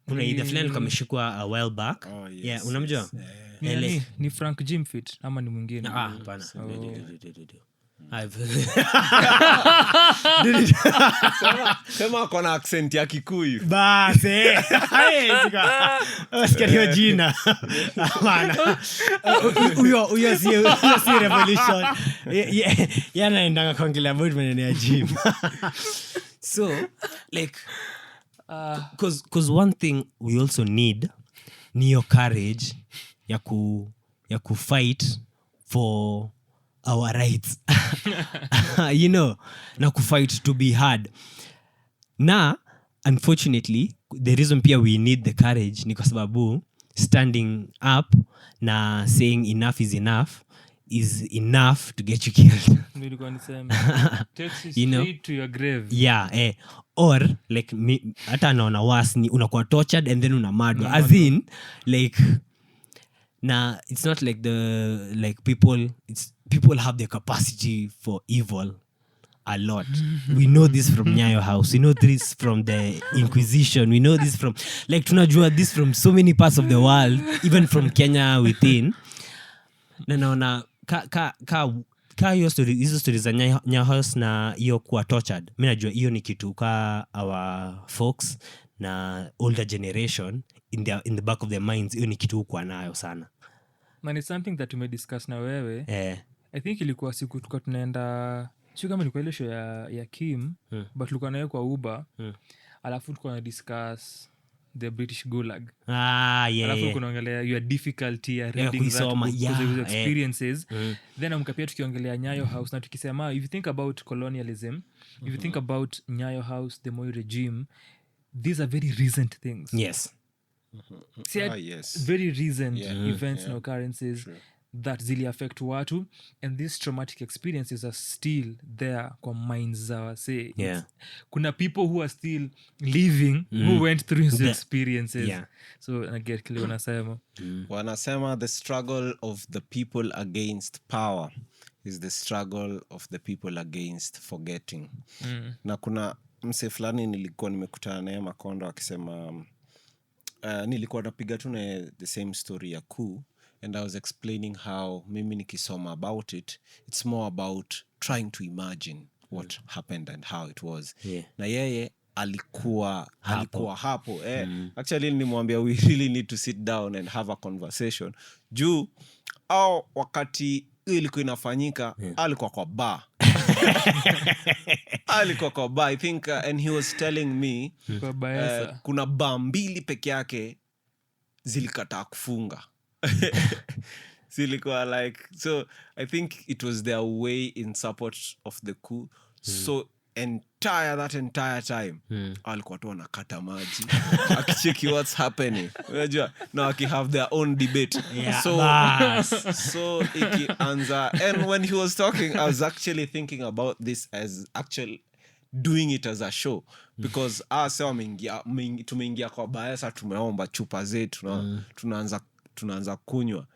Kuna idea fulani kameshikwa a while back. Yeah, unamjua? Ni Frank Jimfit ama ni mwingine? Hapana. Sema kona accent ya Kikuyu. Basi. Sikia hiyo jina. Bana. Huyo si revolution. Yanaendanga kuongelea about maneno ya gym. So like cause one thing we also need ni your courage ya ku fight for our rights. You know, na ku fight to be heard. Na unfortunately the reason pia we need the courage ni kwa sababu standing up na saying enough is enough to get you killed. Nilikuwa niseme takes you straight to your grave. Yeah, or like hata naona worse ni unakuwa tortured and then unamadwa as in like na it's not like people have the capacity for evil a lot. We know this from Nyayo House. We know this from the Inquisition. We know this from, like, tunajua this from so many parts of the world, even from Kenya within. Na naona ka hizo story za Nyayo House na hiyo kuwa tortured. Mimi najua hiyo ni kitu ka our folks na older generation in the back of their minds, hiyo ni kitu kwa nayo sana. And it's something that tumediscuss na wewe. I think ilikuwa siku tulikuwa tunaenda, sio kama ilikuwa ile show ya Kim, but tulikuwa nayo kwa Uber. Alafu tulikuwa na discuss the British Gulag. Alafu kunaongelea your difficulty ya reading that book because of your experiences. Then amkapia tukiongelea Nyayo House na tukisema if you think about colonialism, if you think about Nyayo House, the Moi regime, these are very recent things. Yes. Yes. Very recent events and occurrences that zili affect watu, and these traumatic experiences are still there kwa minds za say. Kuna people who are still living who went through these experiences. So I get clear wanasema. Wanasema the struggle of the people against power is the struggle of the people against forgetting. Na kuna mse fulani nilikuwa nimekutana naye Macondo akisema nilikuwa napiga tu na the same story ya coup, and I was explaining how mimi nikisoma about it, it's more about trying to imagine what happened and how it was. Na yeye alikuwa hapo. Actually nimwambia we really need to sit down and have a conversation. Juu au wakati ilikuwa inafanyika alikuwa kwa bar. Alikuwa kwa bar, I think, and he was telling me kuna bar 2 peke yake zilikataa kufunga. Zilikuwa like, so I think it was their way in support of the coup. So that entire time alikuwa tu anakata maji akicheki what's happening, unajua, na aki have their own debate. So ikianza, and when he was talking I was actually thinking about this as actually doing it as a show, because tumeingia kwa bayasa, tumeomba chupa zetu, tunaanza kunywa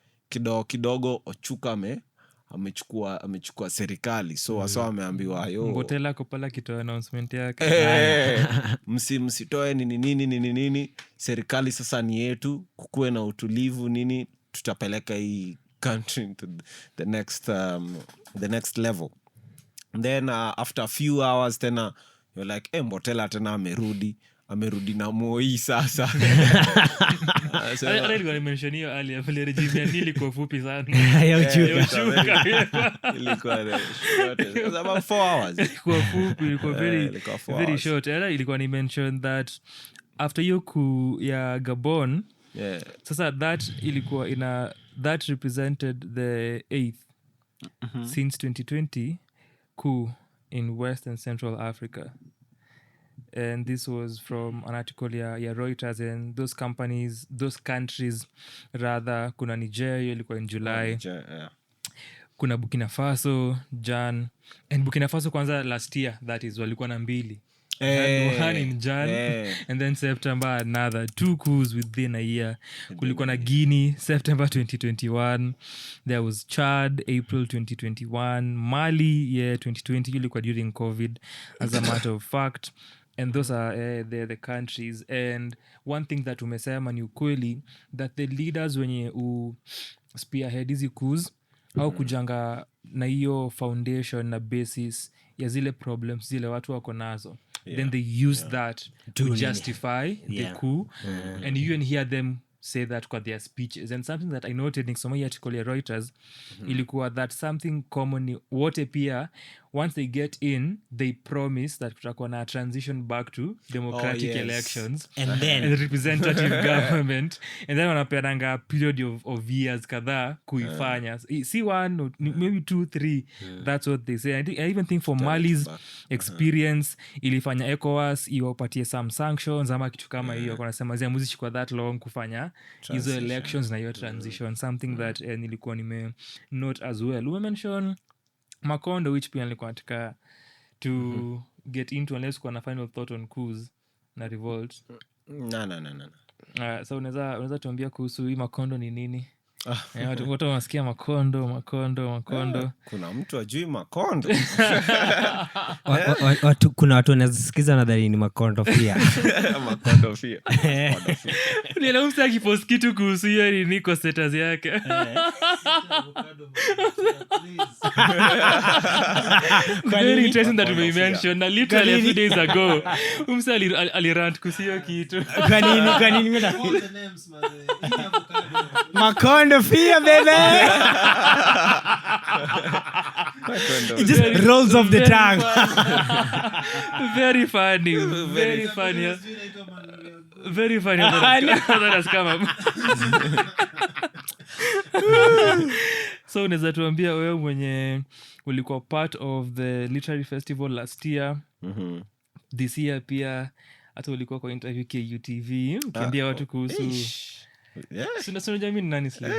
kidogo Ochuka amechukua serikali, so wasa ameambiwa yo Mbotela kopala kitoa announcement yake msitoe nini, serikali sasa ni yetu, kukue na utulivu nini, tutapeleka hii country into the next level. And then after a few hours tena you're like Mbotela tena amerudi na Moi sasa. Alikuwa nimention hiyo earlier, vile regime ya Nili kwa fupi sana. Ya Ochuka. Ilikuwa short. About 4 hours. Ilikuwa fupi, ilikuwa very short. Ilikuwa ni mention that after hiyo coup ya Gabon, sasa that ilikuwa that represented the 8th since 2020 coup in West and Central Africa. And this was from an article ya Reuters, and those countries rather, kuna Nigeria ilikuwa in July, kuna Burkina Faso Jan, and Burkina Faso kwanza last year, that is walikuwa na 2 one in Jan, and then September another 2 coups within a year. Kulikuwa na Guinea September 2021, there was Chad April 2021, Mali 2020, ilikuwa during COVID as a matter of fact. And those are the countries. And one thing that umesema ni ukweli, that the leaders wenye spearhead hizi coups au kujanga na hiyo foundation na basis ya zile problems zile watu wako nazo, then they use that to justify the coup. And you can hear them say that kwa their speeches. And something that I noted nikisoma hii article ya Reuters, ilikuwa that something common wote pia, once they get in, they promise that kutakuwa na transition back to democratic elections and then and representative government, and then wanapeananga period of years kadhaa kuifanya, see 1 maybe 2 3, that's what they say. I even think for Mali's experience ilifanya ECOWAS iwapatie some sanctions ama kitu kama hiyo, kwa nasema ziamuzishi kwa that long kufanya hizo elections na hiyo transition, something that nilikuwa nime note as well. We mention Macondo, which pia nilikuwa nataka to get into, unless kuna final thought on coups na revolt. No. So unaweza tuambia kuhusu hii Macondo ni nini? Watu wanasikia Macondo. Kuna mtu ajui Macondo. Kuna watu wanasikiza nadhani ni Macondo pia. Macondo pia. Nina msa akipost kitu kuhusu hiyo nini kwa status yake. Very interesting that we mentioned na literally a few days ago. Msa alirant kuhusu kitu. Kwa nini mimi Macondo pia baby. It just rolls off the tongue. Very funny. That has come up. So unaweza tuambia wewe mwenye ulikuwa part of the literary festival last year, this year pia hata ulikuwa kwa interview KUTV ukiambia watu kuhusu Sinajua mimi nani Slim.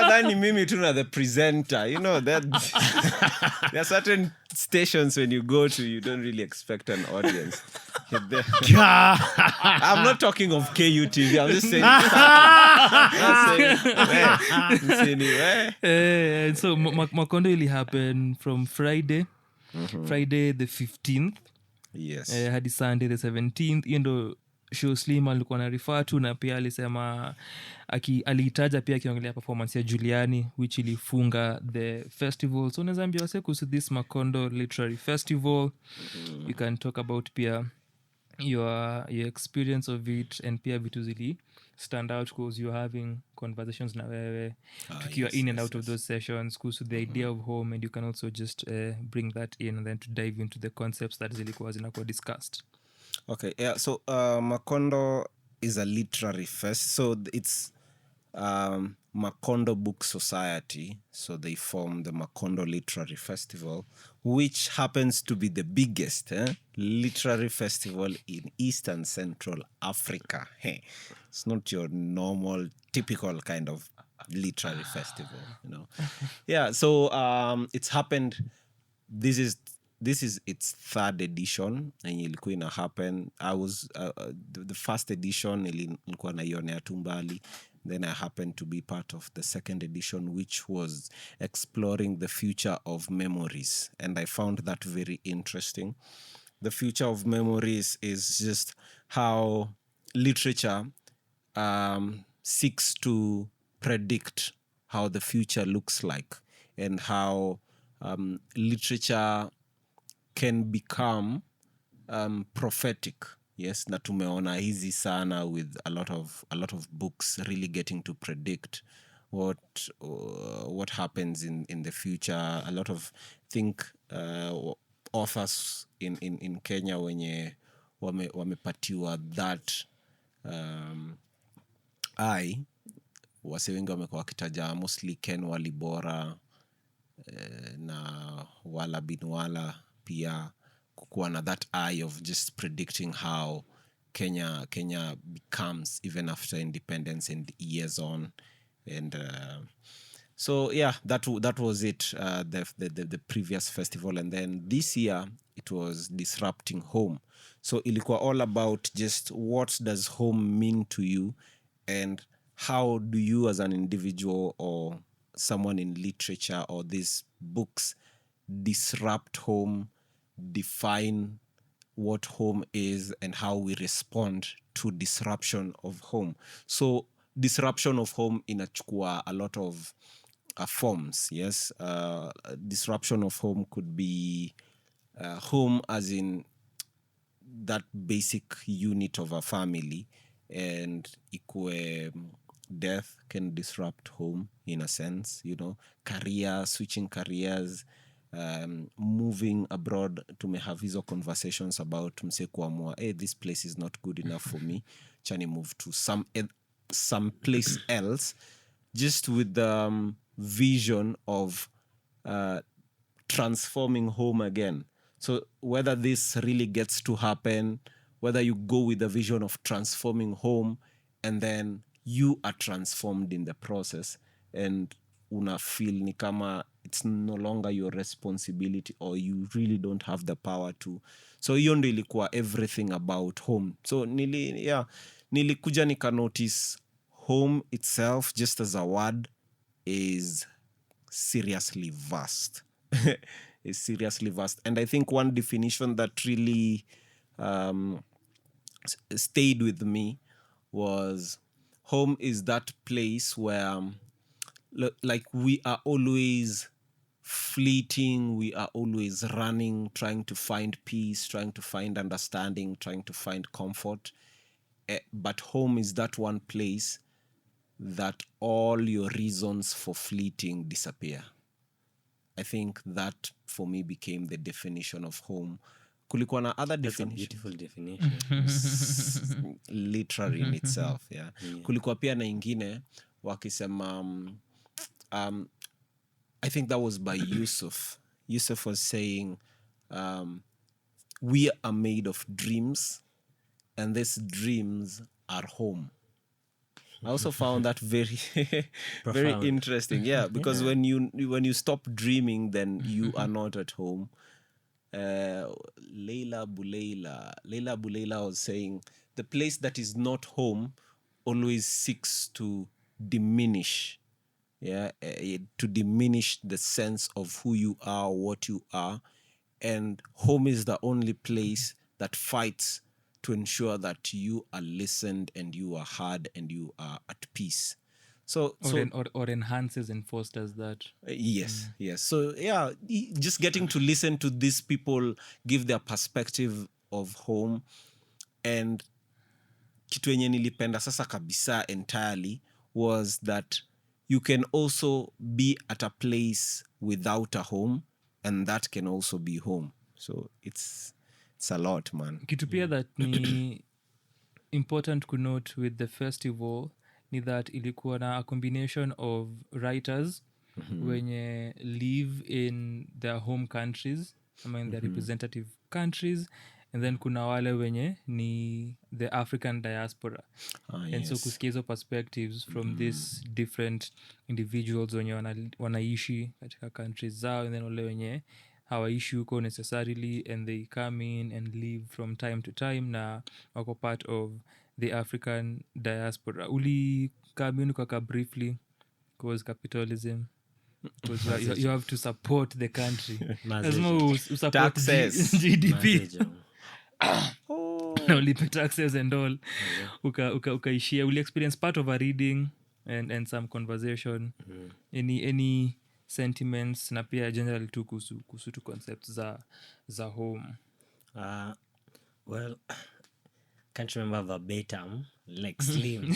Ndani mimi tu na the presenter, you know that there are certain stations when you go to you don't really expect an audience. I'm not talking of KUTV, I'm just saying. So Macondo will happen from Friday the 15th, yes, hadi Sunday the 17th. Hiyo ndo show Slim alikuwa na refer to, na pia alisema aliitaja pia akiongelea performance ya Juliani which ilifunga the festival. So unaweza ambia wase kuhusu this Macondo Literary Festival. You can talk about pia your experience of it, and pia vitu zili stand out because you're having conversations na wewe tukiwa in and out of those sessions kuhusu the idea of home, and you can also just bring that in and then to dive into the concepts that zilikuwa zinakuwa discussed. Okay, yeah, so Macondo is a literary fest, so it's Macondo Book Society, so they form the Macondo Literary Festival, which happens to be the biggest literary festival in East and Central Africa. It's not your normal, typical kind of literary festival, you know. Yeah, so it's happened, this is its third edition, and ilikuwa ina happen. I was the first edition ilikuwa naionea tumbali, then I happened to be part of the second edition, which was exploring the future of memories, and I found that very interesting. The future of memories is just how literature seeks to predict how the future looks like, and how literature can become prophetic. Yes, na tumeona hizi sana with a lot of books really getting to predict what happens in the future. A lot of authors in Kenya wenye wamepatiwa that wase wengi wamekuwa wakitaja mostly Ken Walibora na Wala bin Wala, pia kukuwa na that eye of just predicting how Kenya becomes even after independence and years on. And so yeah, that was it, the previous festival. And then this year it was Disrupting Home. So ilikuwa all about just what does home mean to you, and how do you as an individual or someone in literature or these books disrupt home, define what home is, and how we respond to disruption of home. So disruption of home inachukua a lot of forms. Yes, disruption of home could be home as in that basic unit of a family, and ikue death can disrupt home in a sense, you know, career, switching careers, moving abroad. Have hizo conversations about mse kuamua, hey, this place is not good enough for me, chani move to some place else, just with the vision of transforming home again. So whether this really gets to happen, whether you go with the vision of transforming home and then you are transformed in the process, and una feel ni kama it's no longer your responsibility, or you really don't have the power to. So hiyo ndo ilikuwa everything about home. So nilikuja nika notice home itself, just as a word, is seriously vast. Is seriously vast. And I think one definition that really stayed with me was home is that place where like we are always fleeting, we are always running, trying to find peace, trying to find understanding, trying to find comfort. But home is that one place that all your reasons for fleeting disappear. I think that for me became the definition of home. Kulikuwa na other That's a definition, beautiful definition. literary in itself, yeah. Kulikuwa pia na ingine wakisema I think that was by Yusuf. Yusuf was saying we are made of dreams and these dreams are home. I also found that very very Profound. interesting, yeah, because when you stop dreaming, then you are not at home. Leila Buleila was saying the place that is not home always seeks to diminish, to diminish the sense of who you are, what you are, and home is the only place that fights to ensure that you are listened and you are heard and you are at peace. So or enhances and fosters that. Yes. So just getting to listen to these people give their perspective of home, and kitu yenye nilipenda sasa kabisa entirely was that you can also be at a place without a home, and that can also be home. So it's a lot, man. Kitu pia that ni important to note with the festival ni that ilikuwa na a combination of writers wenye live in their home countries, in their representative countries, and then kuna wale wenye ni the African diaspora. And so kusikia hizo perspectives from these different individuals wenye wanaishi katika countries zao, and then wale wenye hawaishi huko necessarily and they come in and live from time to time na wako part of the African diaspora. Ulikamini kwa briefly cause capitalism, because you have to support the country. Lazima usupport Taxes. GDP na ulipe taxes and all. Ukaishia uli experience part of a reading and some conversation. Any sentiments na pia generally tu kuhusu tu concepts za home? Well, can't remember verbatim, like Slim.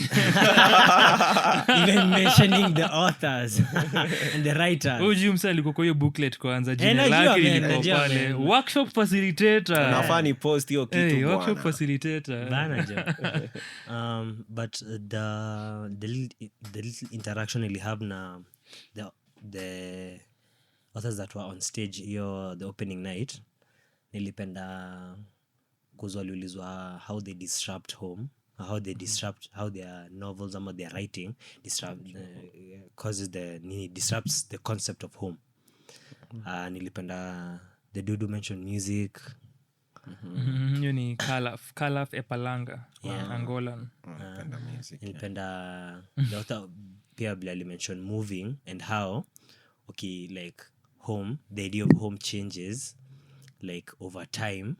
Even mentioning the authors and the writers. Uji msa alikuwa kwa hiyo booklet kwanza, jina najua, lake man, liko najua, pale. man. Workshop facilitator. Nafaa ni post hiyo kitu Hey, bwana. workshop facilitator. Bana jo. But the little interaction ili have na the authors that were on stage hiyo the opening night, nilipenda kuzo waliulizwa how they disrupt home, how their novels ama their writing causes disrupts the concept of home. Nilipenda the dude mentioned music. Hiyo ni Kalaf Epalanga, Angolan. Napenda music. Nilipenda the author pia bila mention moving and how like home, the idea of home changes like over time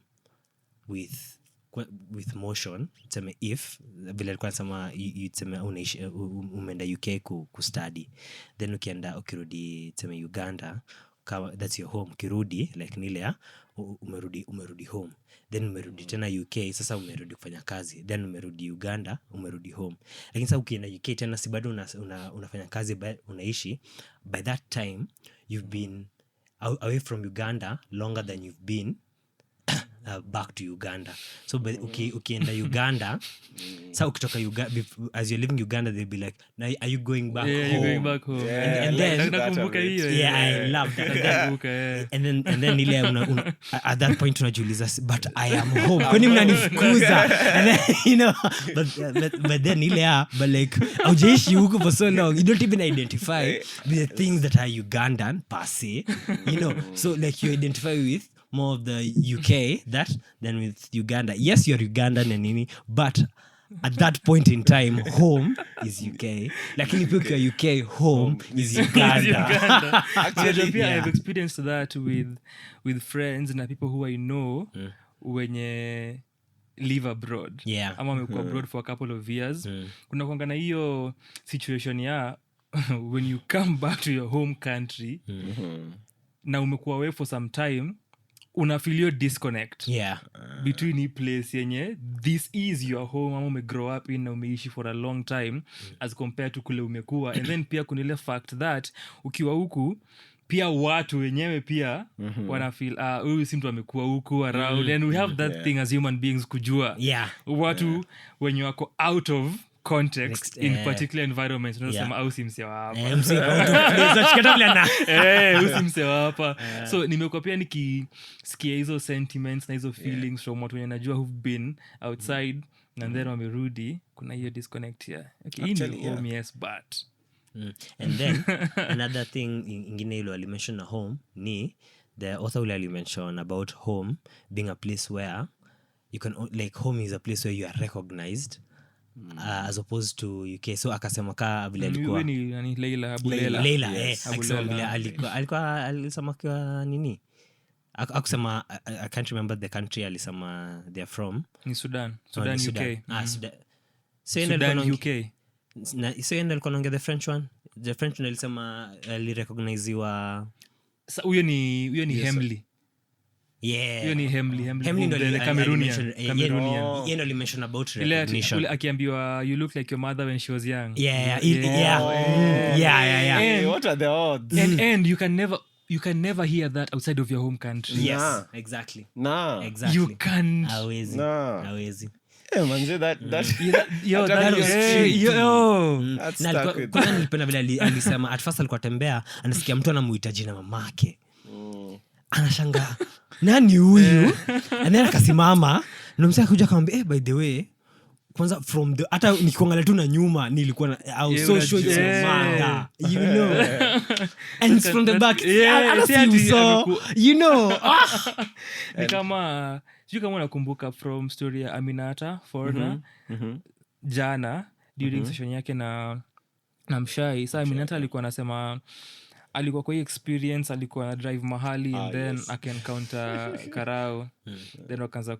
with motion. Tuseme if vile alikuwa anasema tuseme unaishi umeenda UK kustudy, then ukirudi tuseme Uganda, that's your home. Ukirudi like nile umerudi home, then umerudi tena UK, sasa umerudi kufanya kazi, then umerudi Uganda, umerudi home. Lakini sasa ukienda UK tena si bado unafanya kazi, unaishi, by that time you've been away from Uganda longer than you've been back to Uganda. So ukienda Uganda, so ukitoka Uganda, as you're leaving Uganda, they'll be like, now are you going back home? You're going back home. And then nakumbuka hiyo. I love that. And then ile at that point unajiuliza, but I am home, kwani mnanifukuza? And then but then ile but like haujaishi huko for so long, you don't even identify with the things that are Ugandan per se, so like you identify with more of the UK than with Uganda. Yes, you're Ugandan and nini, but at that point in time home is UK, lakini pia ukiwa UK home is Uganda. Actually, pia yeah. I've experienced that with friends na people who I know wenye live abroad Yeah. ama wamekuwa abroad for a couple of years. Kuna kuanga na hiyo situation ya when you come back to your home country na umekuwa away for some time, una feel your disconnect between hii place yenye this is your home ama umegrow up in na umeishi for a long time as compared to kule umekuwa. And then pia kuna ile fact that ukiwa huku pia watu wenyewe pia wana feel huyu si mtu amekuwa huku around, and we have that thing as human beings kujua watu wenye wako out of context in particular environments, unasema au si msewa hapa si msewa hapa. So nimekuwa pia nikisikia hizo sentiments na hizo feelings from watu wenye najua who've been outside and then wamerudi, kuna hiyo disconnect here. Okay, Actually, in home, yes, but and then another thing ingine ilo alimention na home ni the author ule alimention about home being a place where you can, like home is a place where you are recognized as opposed to UK. So akasema kaa vile alikuwa ni nani, Leila Abulela. akisema vile alikuwa alisema kwa nini akusema I can't remember the country alisema they're from, Ni Sudan UK. Sudan. So Sudan UK. so yenda alikuwa naongea the French one alisema alirecogniziwa. Huyo ni Hemley. Hiyo ni Hemley ndo the Cameroonian. yeye ndo alimention about recognition. Ile akiambiwa you look like your mother when she was young. Yeah. What are the odds? And you can never hear that outside of your home country. Yes, Nah. exactly. You can't. Hawezi. Nah. Hawezi. Yeah, manze, that Yo, that that was is street. yo. That's Na stuck alikuwa- with kuna nilipenda vile alisema at first alikuwa tembea anasikia mtu anamuita jina mamake. Anashangaa nani huyu? And then akasimama na msaka kuja akamwambia by the way kwanza from the hata nikiangalia tu na nyuma nilikuwa na so sure it's your mother, you know. And it's from the back. Yeah, So you know. Ni kama sijui kama unakumbuka from story ya Aminata Foreigner jana during session yake na Mshai. Sa Aminata alikuwa anasema alikuwa kwa hii experience, alikuwa na drive mahali and then akaencounter Karao then wakaanza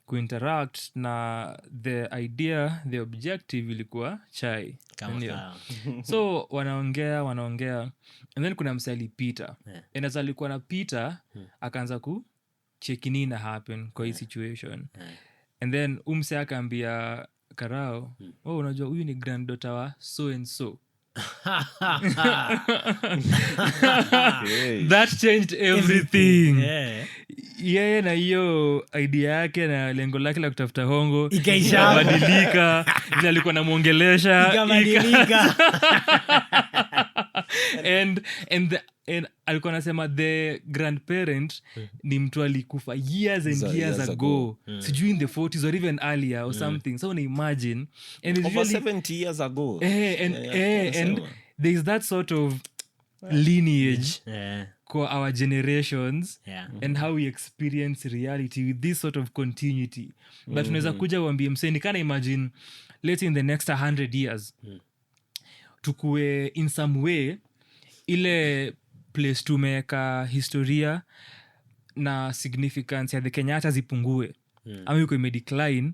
kuinteract na the idea, the objective ilikuwa chai. Ndio. So wanaongea and then kuna mse alipita and as alikuwa napita akaanza kucheck nini na happen kwa hii situation and then umse akaambia Karao, unajua huyu ni granddaughter wa so and so. That changed everything. Yeye na hiyo idea yake na lengo lake la kutafuta hongo ikabadilika. Vile alikuwa namuongelesha Ikabadilika. and alikuwa anasema the grandparent ni mtu alikufa years and years ago. Sijui in the 40s or even earlier or something. So imagine, and it's over really 70 years ago. and there is that sort of lineage for our generations and how we experience reality with this sort of continuity. But tunaweza kuja uambie mseni kana imagine let's in the next 100 years tukue in some way ile place tumeweka historia na significance ya the Kenyatta zipungue ama yuko imedecline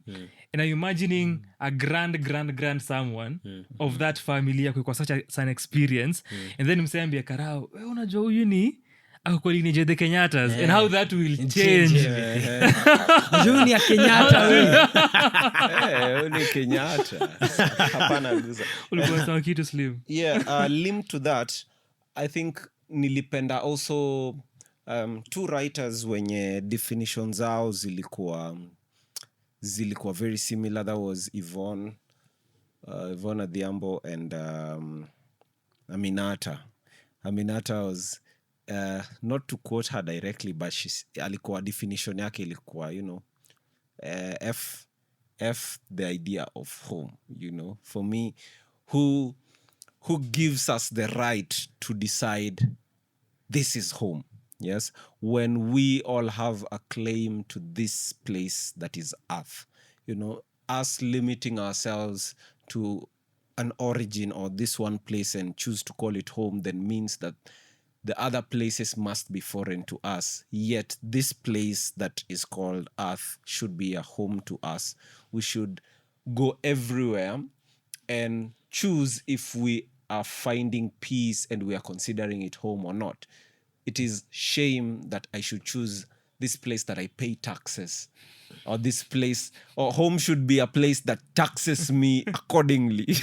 and I'm imagining a grand someone of that family yako kwa such an experience and then mseambia Karao, wewe unajua huyu ni ako lineage the Kenyatas and how that will change. Unajua ni ya Kenyatta wewe. Ni Kenyatta. Hapana guza. Ulikuwa sawa kitu Slim. Linked to that, I think nilipenda also two writers wenye definitions zao zilikuwa very similar. That was Yvonne Adhiambo and Aminata was not to quote her directly, but alikuwa definition yake ilikuwa, you know, F the idea of home, you know. For me, who gives us the right to decide this is home? Yes, when we all have a claim to this place that is earth, you know, us limiting ourselves to an origin or this one place and choose to call it home then means that the other places must be foreign to us. Yet this place that is called Earth should be a home to us. We should go everywhere and choose if we are finding peace and we are considering it home or not. It is shame that I should choose this place that I pay taxes, or this place, or home should be a place that taxes me accordingly.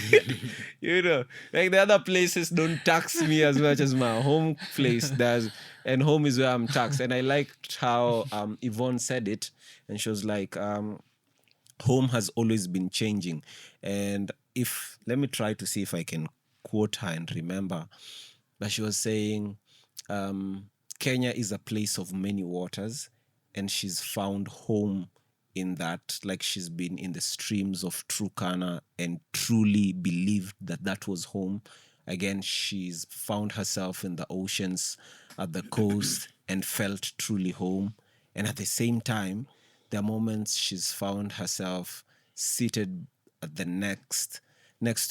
You know, like the other places don't tax me as much as my home place does, and home is where I'm taxed. And I liked how Yvonne said it, and she was like, home has always been changing. And let me try to see if I can quote her and remember, but she was saying, Kenya is a place of many waters, and she's found home in that. Like, she's been in the streams of Turkana and truly believed that that was home. Again, she's found herself in the oceans at the coast and felt truly home. And at the same time, there are moments she's found herself seated at the next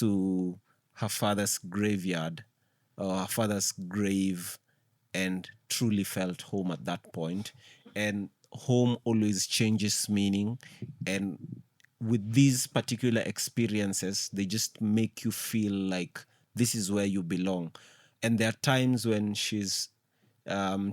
to her father's graveyard or her father's grave, and truly felt home at that point. And home always changes meaning. And with these particular experiences, they just make you feel like this is where you belong. And there are times when she's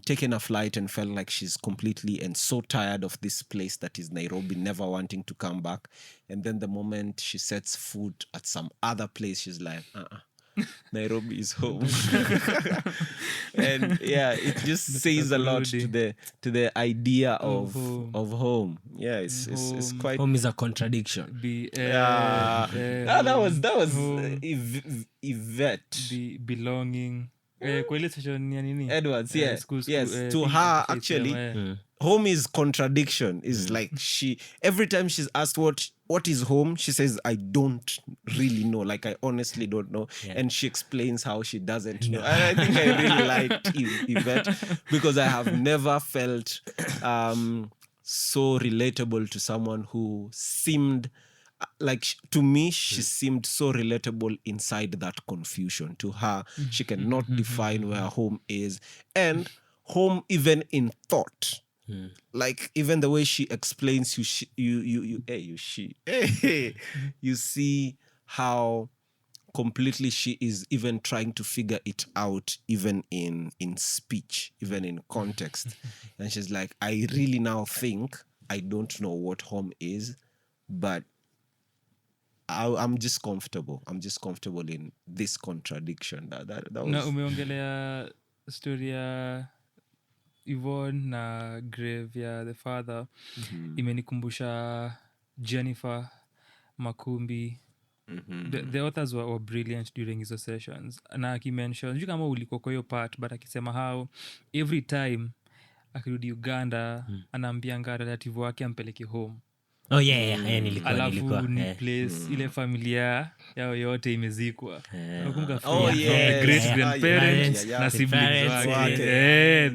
taken a flight and felt like she's completely and so tired of this place that is Nairobi, never wanting to come back. And then the moment she sets foot at some other place, she's like, Nairobi is home. And yeah, it just says a lot to the idea of home. Yeah, it's quite. Home is a contradiction. That was Yvette. Belonging. Kwa ile session ya nini? Edwards, yeah. Yes, to her, actually, home is contradiction. Is like every time she's asked what is home, she says, I don't really know. Like, I honestly don't know. Yeah. And she explains how she doesn't know. And I think I really liked Yvette, because I have never felt so relatable to someone who seemed like, to me, she seemed so relatable inside that confusion. To her, she cannot define where home is, and home even in thought. Like, even the way she explains, you see how completely she is even trying to figure it out, even in speech, even in context. And she's like, I really now think I don't know what home is, but I'm just comfortable. I'm just comfortable in this contradiction. That was... Na umeongelea story ya Yvonne na grave ya the father. Imenikumbusha Jennifer Makumbi. The authors were brilliant during hizo sessions. Na akimention, sijui kama ulikuwa kwa hiyo part, but akisema how every time akirudi Uganda anaambianga relative wake ampeleke home. Oh yeah, nilikuwa. Alafu ni place ile familia yao yote imezikwa. Nakumbuka great grandparents na siblings wake.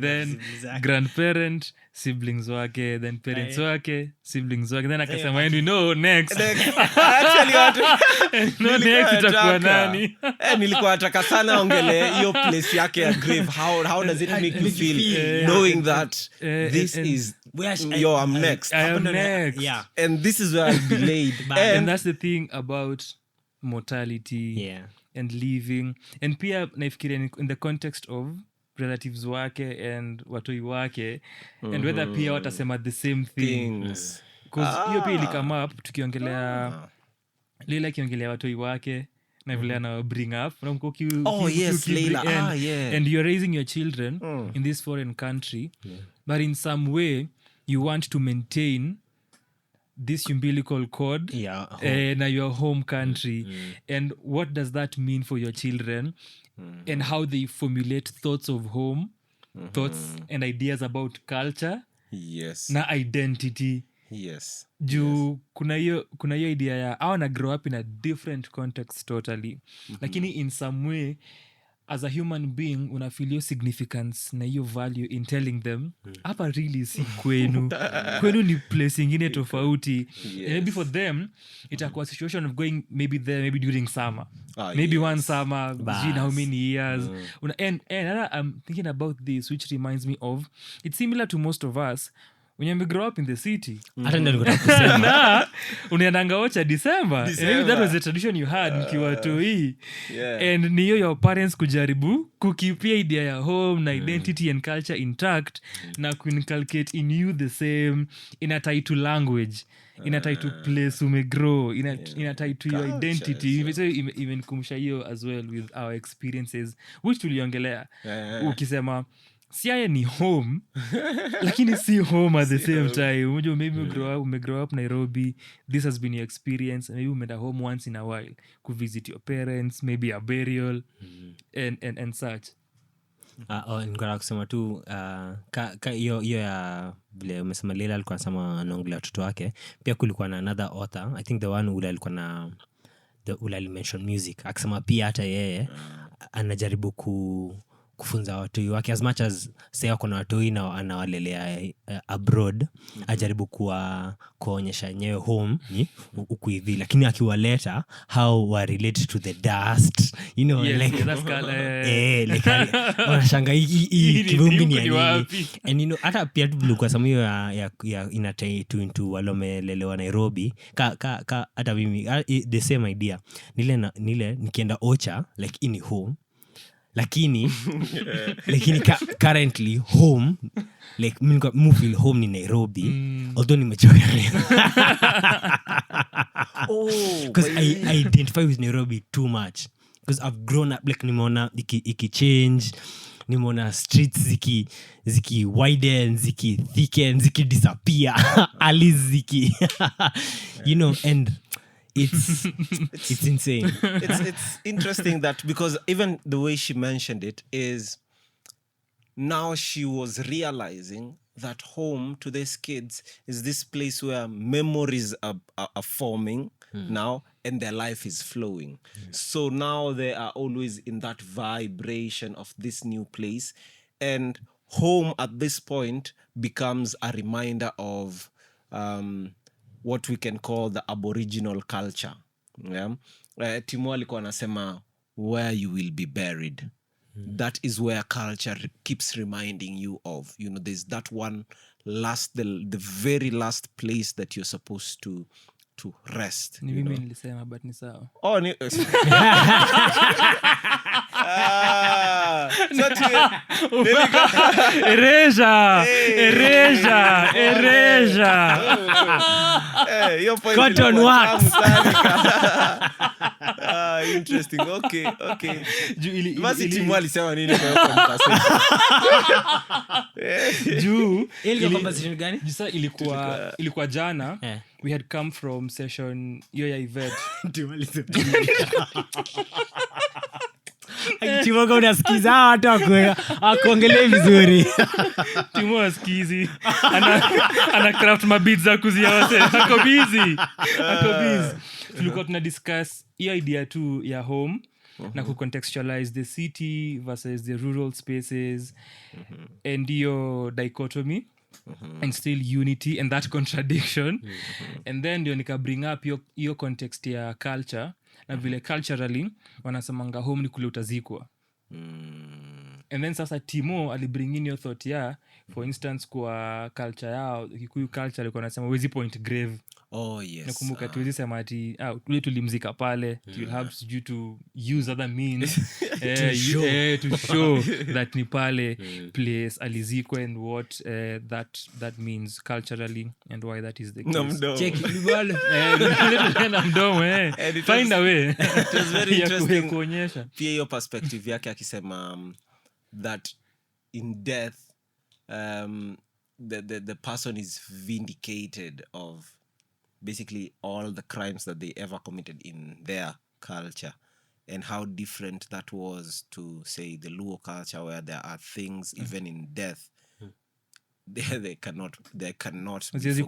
Then grandparent, siblings wake, then parents wake, siblings wake. Then akasema and we know next. Actually next itakuwa nani? Nilikuwa nataka sana ongele hiyo place yake ya grave. How does it make you feel knowing that this is I'm next. I am next. Yeah. And this is where I'll be laid. And that's the thing about mortality and leaving. And pia naifikiria in the context of relatives wake and watoi wake, and whether pia watasema the same things. Because hiyo pia ilikama up tukiongelea Lila kiongelea watoi wake na vile ana bring up. Leila. And you're raising your children in this foreign country, but in some way you want to maintain this umbilical cord na your home country. And what does that mean for your children, and how they formulate thoughts of home, thoughts and ideas about culture na identity. Juu kuna hiyo idea ya I wanna grow up in a different context totally. Lakini in some way as a human being una feel your significance na hiyo value in telling them hapa really si kwenu kwenu ni place ingine tofauti. And maybe for them itakuwa situation of going maybe there maybe during summer maybe one summer in how many years and I'm thinking about this, which reminds me of, it's similar to most of us when you grow up in the city. Hata ndio nilikuwa kusema. Na unaendanga ocha December. Maybe that was the tradition you had mkiwa toi. And niyo your parents kujaribu kukipia idea ya home na identity and culture intact na kuinculcate in you the same, ina tie to language, ina tie to place umegrow, ina tie to your identity. So even kumsha hiyo as well with our experiences which tuliongelea. Ukisema siaya ni home lakini si home at the same time. Unajua maybe umegrow up Nairobi, this has been your experience, maybe umeenda home once in a while kuvisit your parents, maybe a burial and such. Ningara kusema tu hiyo ya vile umesema Leila alikuwa anasema anaongelea watoto wake, pia kulikuwa na another author, I think the one ule alikuwa na the ule alimention music, akisema pia hata yeye anajaribu kufunza watoi wake as much as say wako na watoi na anawalelea abroad, ajaribu kuonyesha nyewe home ni huku hivi, lakini akiwaleta how were related to the dust, you know, like that's like wanashanga hii kivumbi ni nini. And you know hata pia tulikuwa samu ya inatai to into walomelelewa Nairobi hata mimi the same idea nile nikienda ocha like ini home lakini currently home like mimi feel home ni Nairobi although nimechoka because I identify with Nairobi too much because I've grown up like nimeona iki change, nimeona streets ziki widen, ziki thicken, ziki disappear ali ziki you know, and it's insane. It's interesting that because even the way she mentioned it is now she was realizing that home to these kids is this place where memories are forming now and their life is flowing. So now they are always in that vibration of this new place, and home at this point becomes a reminder of what we can call the aboriginal culture. Timo alikuwa anasema where you will be buried. That is where culture keeps reminding you of. You know, there's that one last, the very last place that you're supposed to rest. Ni mimi nilisema but ni sawa. Oh, ni Erasure. Cotton wax. Interesting. Okay. Basi Timo alisema nini kwa juu ile conversation gani? Jisa ilikuwa jana. We had come from session hiyo ya event. Akitimoga unasikiza hata akuongelee vizuri. Timo asikizi. Ana craft mabeads za kuzia wase. Ako busy. Tulikuwa tuna discuss hiyo idea tu ya home na kucontextualize the city versus the rural spaces and hiyo dichotomy and still unity and that contradiction. And then ndio nika bring up hiyo context ya culture na vile culturally wanasemanga home ni kule utazikwa. And then sasa Timo alibring in your thought ya for instance kwa culture yao Kikuyu culture alikuwa anasema wezi point grave. Oh yes. Nakumbuka tuwezi sema ati tule tulimzika pale, you'll have to use other means to show that ni pale place alizikwa and what that means culturally and why that is the case. Check libalo. Na mdomo find a way. It was very interesting kuonyesha pia hiyo perspective yake akisema that in death the person is vindicated of basically all the crimes that they ever committed in their culture, and how different that was to say the Luo culture where there are things even in death they cannot be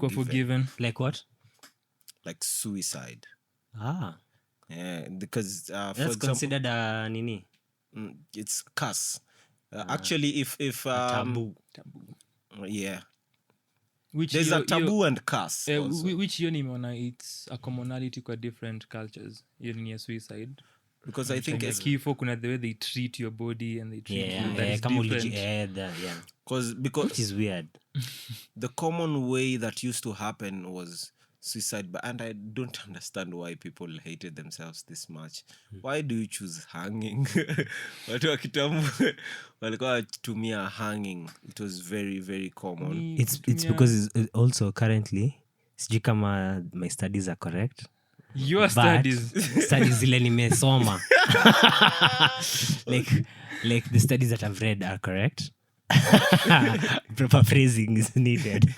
forgiven. Like what? Like suicide. Yeah, because for that's example, considered nini it's curse. Actually, if Taboo. yeah, Which there's a hiyo- hiyo- taboo and curse also. which hiyo nimeona it's a commonality kwa different cultures. Hiyo ni ya suicide. Because I think Like it's kifo, kuna the way they treat your body and they treat you that is kama different. because which is weird. the common way that used to happen was suicide, and I don't understand why people hated themselves this much. Why do you choose hanging? Watu wa kitambo walikuwa wakitumia hanging. It was very, very common. Ni It's kutumia- because it's also currently sijui kama my studies are correct, your but studies. studies zile nimesoma like the studies that I've read are correct. Proper phrasing is needed.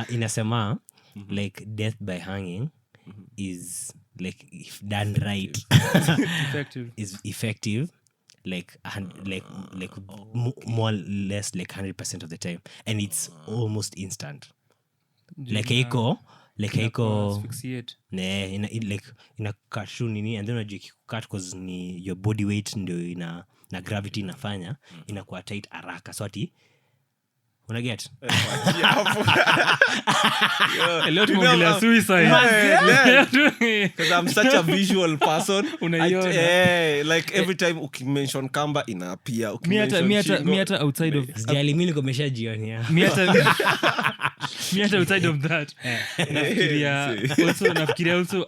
Inasema like death by hanging is like, if done right, Effective. is effective like more or less like 100% of the time, and it's almost instant. Like haiko Asphyxiate. like ina kashu nini, and then unajua ikikukat cause ni your body weight ndio na gravity inafanya inakuwa tight haraka, so ati unaget Leo tumeongelea suicide. Because I'm such a visual person. Unaiona. Like every time ukimention kamba inaapia, Mi hata outside of sijali, mimi niko nimeshajionia. mi hata outside of that nafikiria also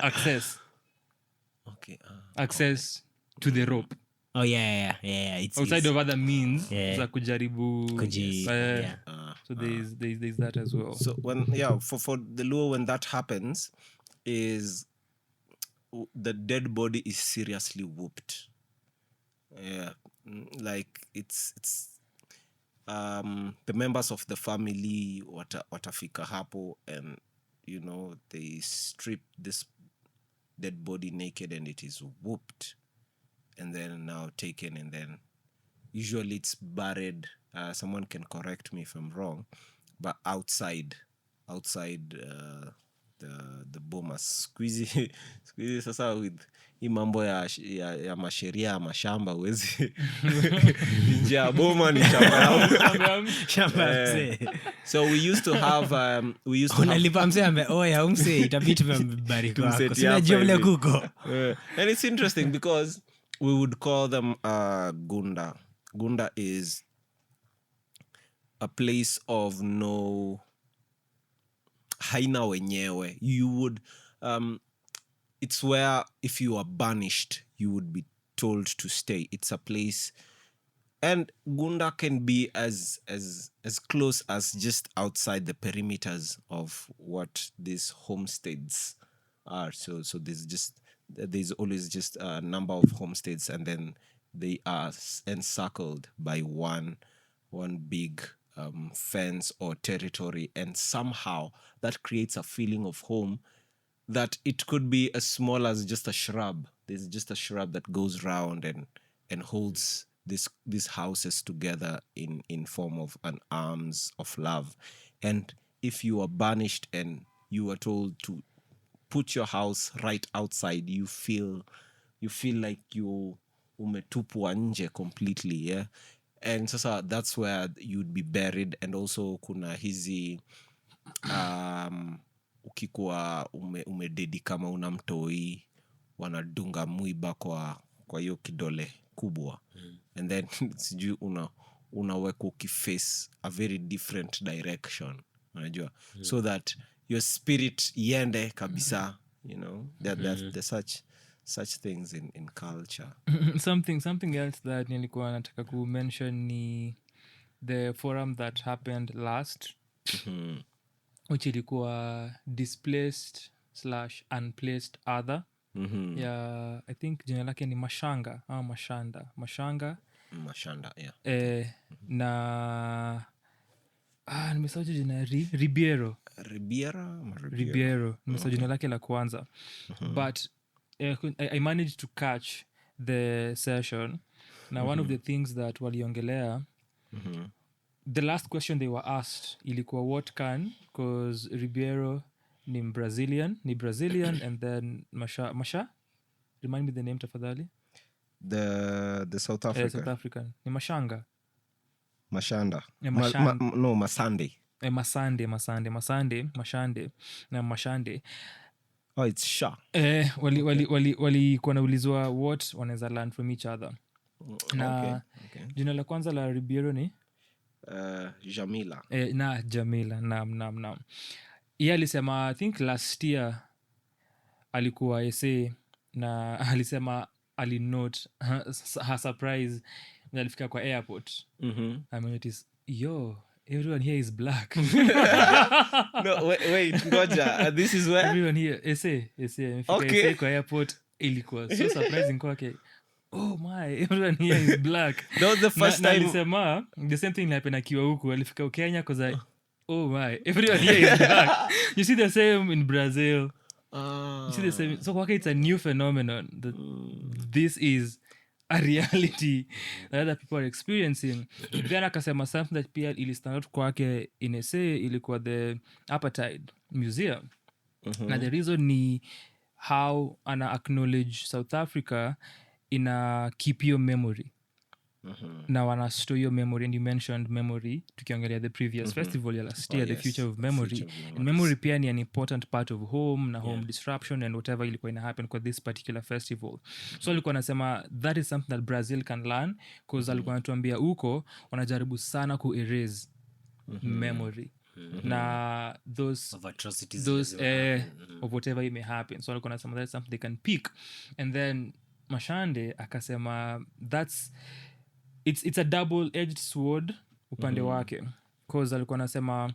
Okay, access to the rope Oh yeah. It's outside of other means Yeah. za kujaribu yeah. so there's that as well. so when for the Luo, when that happens, is the dead body is seriously whooped. Like it's the members of the family watafika hapo, and they strip this dead body naked, and it is whooped, and then now taken, and then usually it's buried. Someone can correct me if I'm wrong, but outside the boma. Squeezy sasa with hii mambo ya masheria ya mashamba huwezi nje ya boma ni shamba. So we used to have unalipa mse ambe oya umse itabidi tumembariki wako Tumseti sina hapa jumla hivi. kuko. And it's interesting because we would call them gunda. Gunda is a place of no haina wenyewe. You would it's where if you are banished you would be told to stay. It's a place, and gunda can be as close as just outside the perimeters of what these homesteads are. So there's always just a number of homesteads, and then they are encircled by one big fence or territory, and somehow that creates a feeling of home that it could be as small as just a shrub. There's just a shrub that goes round and holds these houses together in form of an arms of love. And if you are banished and you are told to put your house right outside, you feel like you umetupwa nje completely, yeah. And sasa that's where you'd be buried. And also kuna hizi ukikuwa umededi kama una mtoi, wanadunga mwiba kwa hiyo kidole kubwa. And then sijui unaweka ukiface a very different direction, unajua, so that your spirit iende kabisa, there's such things in culture. something else that nilikuwa nataka ku mention ni the forum that happened last, which ilikuwa displaced / unplaced other. I think jina lake ni Mashanga au Mashanda, Yeah. Na nimesahau jina Ribeiro nimesahau jina lake la kwanza. But I managed to catch the session. Now one of the things that waliongelea, the last question they were asked ilikuwa what can, because Ribeiro ni Brazilian and then Masha, remind me the name tafadhali. The South Africa. South African ni mashanga Mashanda. Mashanda. No, Masande. Masande na mashande Oh, it's Sha. walikuwa naulizwa what wanaweza learn from each other na Okay. jina la kwanza la Ribeiro ni Jamila. na Jamila. Naam. Yeye alisema I think last year alikuwa SA na alisema alinote her surprise na alifika kwa airport. I noticed, everyone here is black. No, wait, ngoja. This is where? Everyone here SA Okay. SA kwa airport ilikuwa so surprising kwake. Oh my, everyone here is black. That was the first na time. alisema the same thing happened akiwa huku alifika Kenya because oh my, everyone here is black. You see the same in Brazil. You see the same. So kwake it's a new phenomenon that this is a reality that other people are experiencing. Then akasema something that pia ilistand out kwake in SA ilikuwa the Apartheid Museum. Na the reason ni how ana acknowledge South Africa ina keep your memory. Na wana store your memory, and you mentioned memory tukiongelea the previous festival ya last year, the future of memory. And memory pia ni an important part of home na home disruption and whatever ilikuwa ina happen kwa this particular festival. So alikuwa anasema that is something that Brazil can learn because alikuwa anatuambia huko wanajaribu sana ku erase memory na those of atrocities of whatever may happen. So alikuwa anasema that's something they can pick. And then Mashande akasema it's a double-edged sword upande wake because alikuwa anasema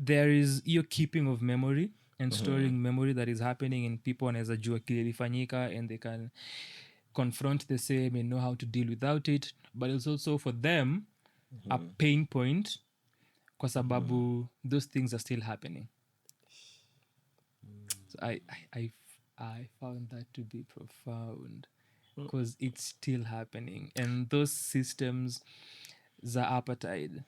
there is hiyo keeping of memory and storing memory that is happening and people wanaweza jua kile ilifanyika and they can confront the same and know how to deal without it, but it's also for them a pain point kwa sababu those things are still happening. So I found that to be profound because it's still happening and those systems za apartheid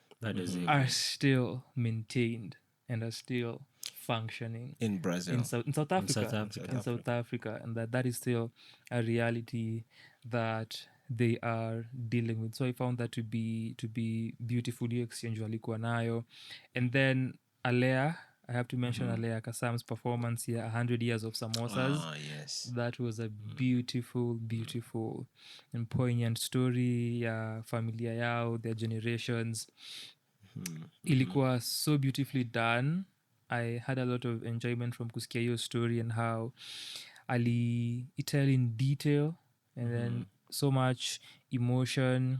are still maintained and are still functioning In Brazil. in South Africa, and that is still a reality that they are dealing with. So I found that to be beautiful, hiyo exchange walikuwa nayo. And then Alea, I have to mention Alea Kasam's performance here, 100 Years of Samosas. Yes. That was a beautiful and poignant story ya familia yao, their generations. Ilikuwa so beautifully done. I had a lot of enjoyment from kusikia hiyo story and how Ali tell in detail and then so much emotion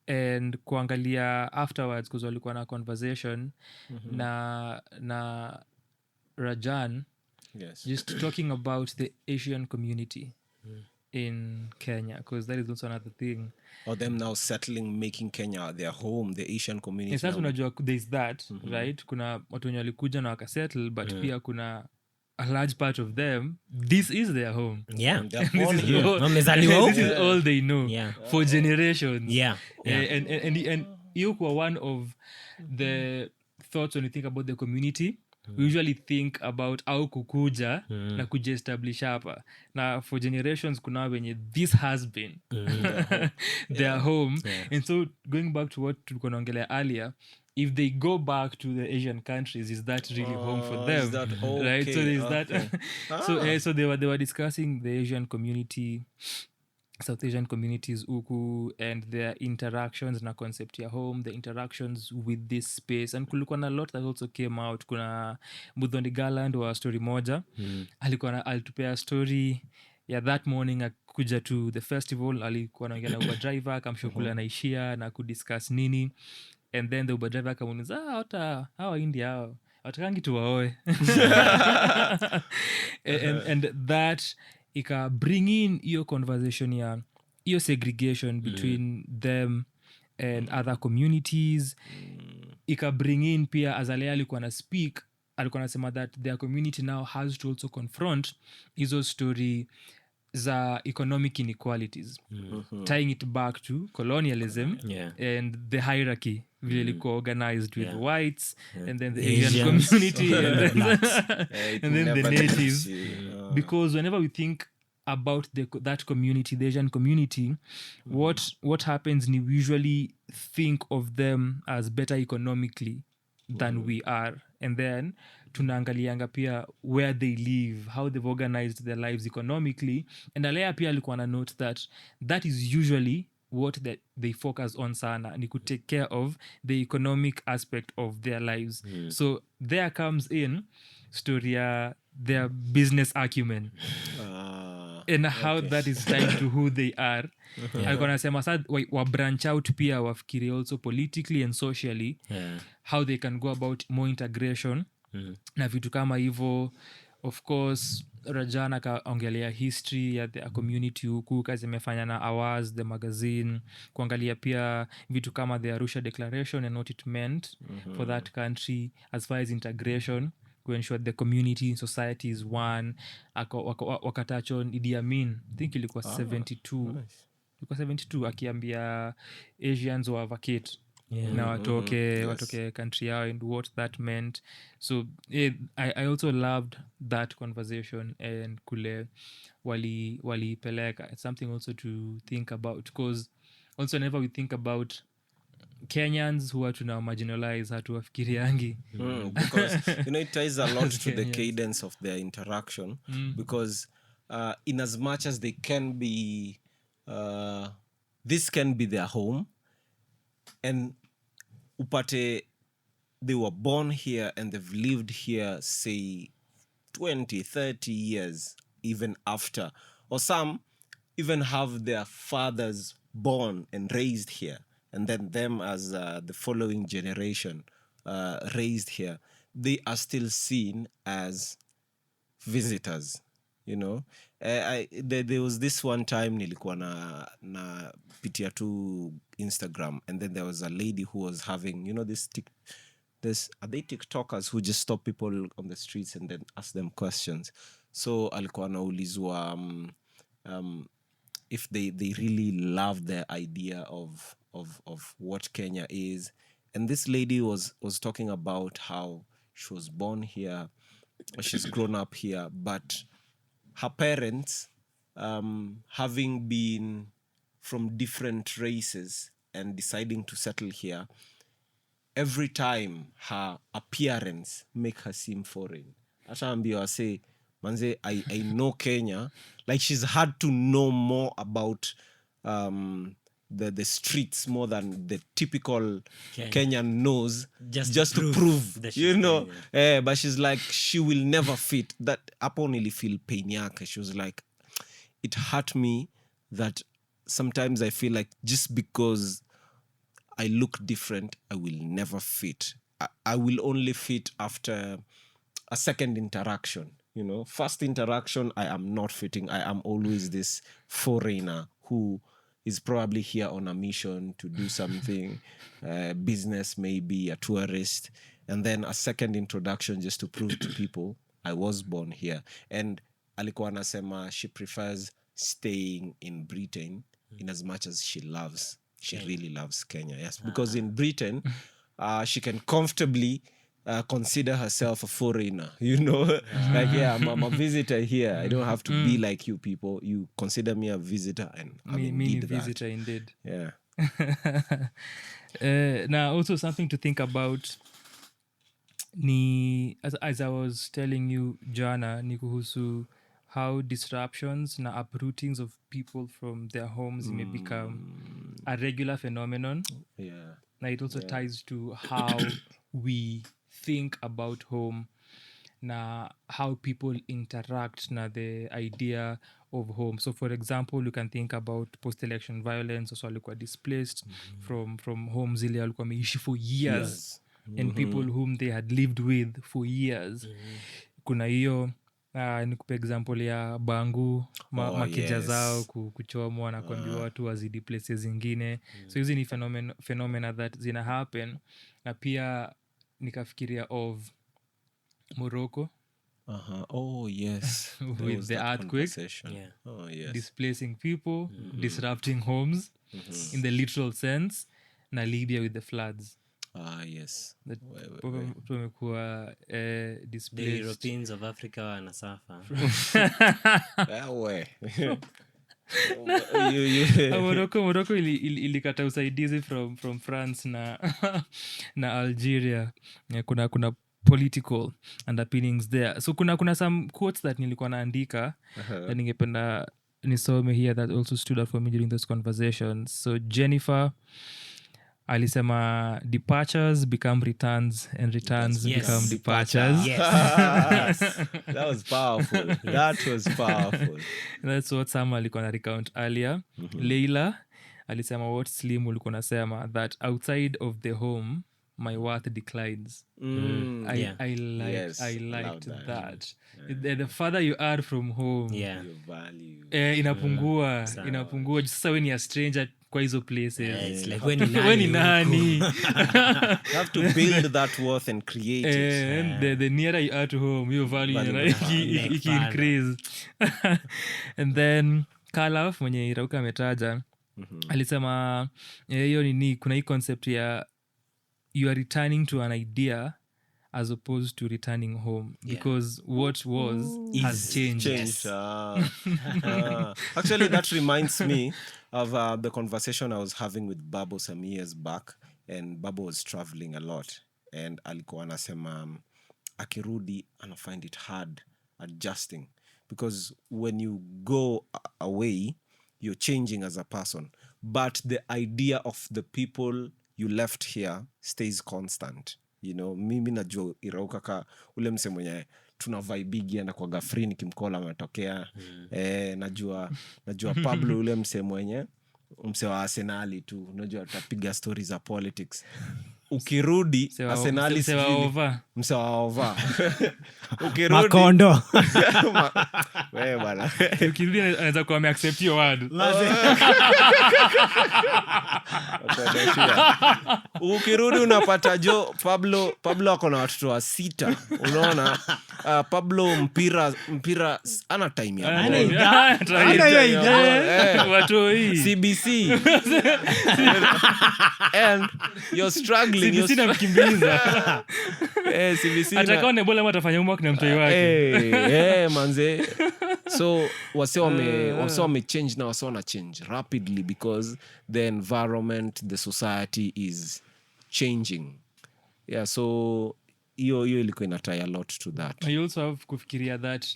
and kuangalia afterwards because walikuwa na conversation na Rajan Yes. just talking about the Asian community in Kenya because that is also another thing. Or them now settling, making Kenya their home, the Asian community. Sasa now. unajua there's that, right? Kuna watu wenye walikuja na wakasettle but pia kuna a large part of them, this is their home. Yeah. They're born This is here. all- Wamezaliwa this is huku. all they know Yeah. for generations. Yeah. And you were one of the thoughts when you think about the community. We usually think about au kukuja na kujiestablish hapa na for generations kuna wenye this has been their home. And so going back to what tulikuwa naongelea earlier, if they go back to the Asian countries, is that really home for them? Is that Right? So okay? there's that. So they were discussing the Asian community, South Asian communities huku and their interactions na concept ya home, the interactions with this space, and kulikuwa na lot that also came out. Kuna Mudhondi Garland wa story moja alitupea story ya that morning akuja to the festival, alikuwa naongea na Uber driver akamshukula anaishia na kudiscuss nini, and then the Uber driver akamuuliza hawa India hao watakangi tuwaoe and that ika bring in hiyo conversation ya hiyo segregation between them and other communities. Ika bring in pia Azalea alikuwa na speak, alikuwa nasema that their community now has to also confront hizo story za economic inequalities, tying it back to colonialism and the hierarchy vile ilikuwa organized with whites and then the Asian community and then the natives. Because whenever we think about that community, the Asian community, what happens ni we usually think of them as better economically than we are, and then tunaangalianga pia where they live, how they've organized their lives economically, and Alea pia alikuwa na note that is usually what they focus on sana, ni take care of the economic aspect of their lives. So there comes in story their business acumen and how that is tied to who they are. Alikuwa nasema sa wa branch out pia wafikiri also politically and socially, how they can go about more integration na vitu kama hivo. Of course Rajana kaongelea history ya the community huku, kazi imefanya na Awas the magazine, kuangalia pia vitu kama the Arusha Declaration and what it meant for that country as far as integration, to ensure the community society is one. Wakatouch on Idi Amin, I think ilikuwa 72 ilikuwa 72 akiambia Asians wa vacate na watoke country yao and what that meant. So I also loved that conversation and kule walipeleka. It's something also to think about, because also whenever we think about Kenyans who are tuna marginalize, hatuwafikiriangi because it ties a lot to the cadence of their interaction, because in as much as they can be this can be their home, and upate they were born here and they've lived here say 20-30 years even after, or some even have their fathers born and raised here, and then them as the following generation raised here, they are still seen as visitors, there was this one time nilikuwa na pitia tu Instagram, and then there was a lady who was having this are they TikTokers who just stop people on the streets and then ask them questions. So alikuwa anaulizwa if they really love the idea of what Kenya is, and this lady was talking about how she was born here, she's grown up here, but her parents, having been from different races and deciding to settle here, every time her appearance make her seem foreign. Ataambiwa say, manze, I know Kenya. Like, she's had to know more about the streets more than the typical Kenyan knows, just to prove that but she's like, she will never fit. That hapo nilifeel pain yake. She was like, it hurt me that sometimes I feel like just because I look different, I will never fit. I will only fit after a second interaction. First interaction, I am not fitting. I am always this foreigner who is probably here on a mission to do something, business, maybe a tourist, and then a second introduction just to prove to people I was born here. And alikuwa anasema she prefers staying in Britain in as much as she really loves Kenya. Yes, because in Britain, she can comfortably consider herself a foreigner, like, I'm a visitor here. I don't have to be like you people. You consider me a visitor, and I'm indeed visitor indeed. Yeah. Now also something to think about ni as I was telling you jana, ni kuhusu how disruptions na uprootings of people from their homes may become a regular phenomenon. Yeah. Now it also ties to how we think about home, na how people interact na the idea of home. So for example, you can think about post-election violence. Also walikuwa displaced from homes zile walikuwa wameishi for years. And people whom they had lived with for years. Kuna hiyo nikupe example ya Bangu makija zao kuchomwa na kuambiwa watu wazidi places zingine. So hizi ni phenomena that zina happen. Na pia nikafikiria of Morocco. Oh yes. With the earthquake, Oh yes. displacing people, disrupting homes in the literal sense, na Libya with the floods. Yes. that We. wamekuwa The displaced. Europeans of Africa wanasafa. We. Morocco ilikata usaidizi from France na Algeria. Kuna political underpinnings there, so kuna some quotes that nilikuwa naandika na ningependa nisome here that also stood out for me during those conversations. So Jennifer alisema departures become returns and returns Yes. become departures. Yes. That was powerful. That's what Sam alikuwa na recount earlier. Leila alisema what Slim ulikuwa nasema, that outside of the home my worth declines. Yeah. I Yes, I love liked that. that. The farther you are from home, Yeah. Your value. inapungua sasa we ni a stranger kwa hizo places. It's like when ni We ni nani? You have to build that worth and create it. And the nearer you are to home, your value iki increase. And then Kalaf mwenye Irauka ametaja alisema hiyo nini, kuna hii concept ya you are returning to an idea as opposed to returning home, because what was has changed. Actually, that reminds me of the conversation I was having with Babo some years back, and Babo was traveling a lot, and alikuwa anasema akirudi ana find it hard adjusting, because when you go away you're changing as a person, but the idea of the people you left here stays constant. You know, mimi najua Irauka ka ule mse mwenye tuna vibigi anakuwaga free nikimkola ametokea. Najua Pablo ule mse mwenye mse wa Arsenali tu, unajua atapiga stories za politics. Ukirudi Arsenali Mse wa over. Ukirudi Macondo. wewe bwana. Ukirudi anaweza kuwa ameaccept your word. Ukirudi unapata Pablo ako na watoto wa 6, unaona. Pablo mpira ana time ya watoi CBC and you're struggling. CBC namkimbiza CBC atakuwa na bola atafanya homework na mtoi wake. manze. So wase wame change na wase wana change rapidly because the environment, the society is changing. Yeah, so hiyo ilikuwa inatie a lot to that. I also have kufikiria that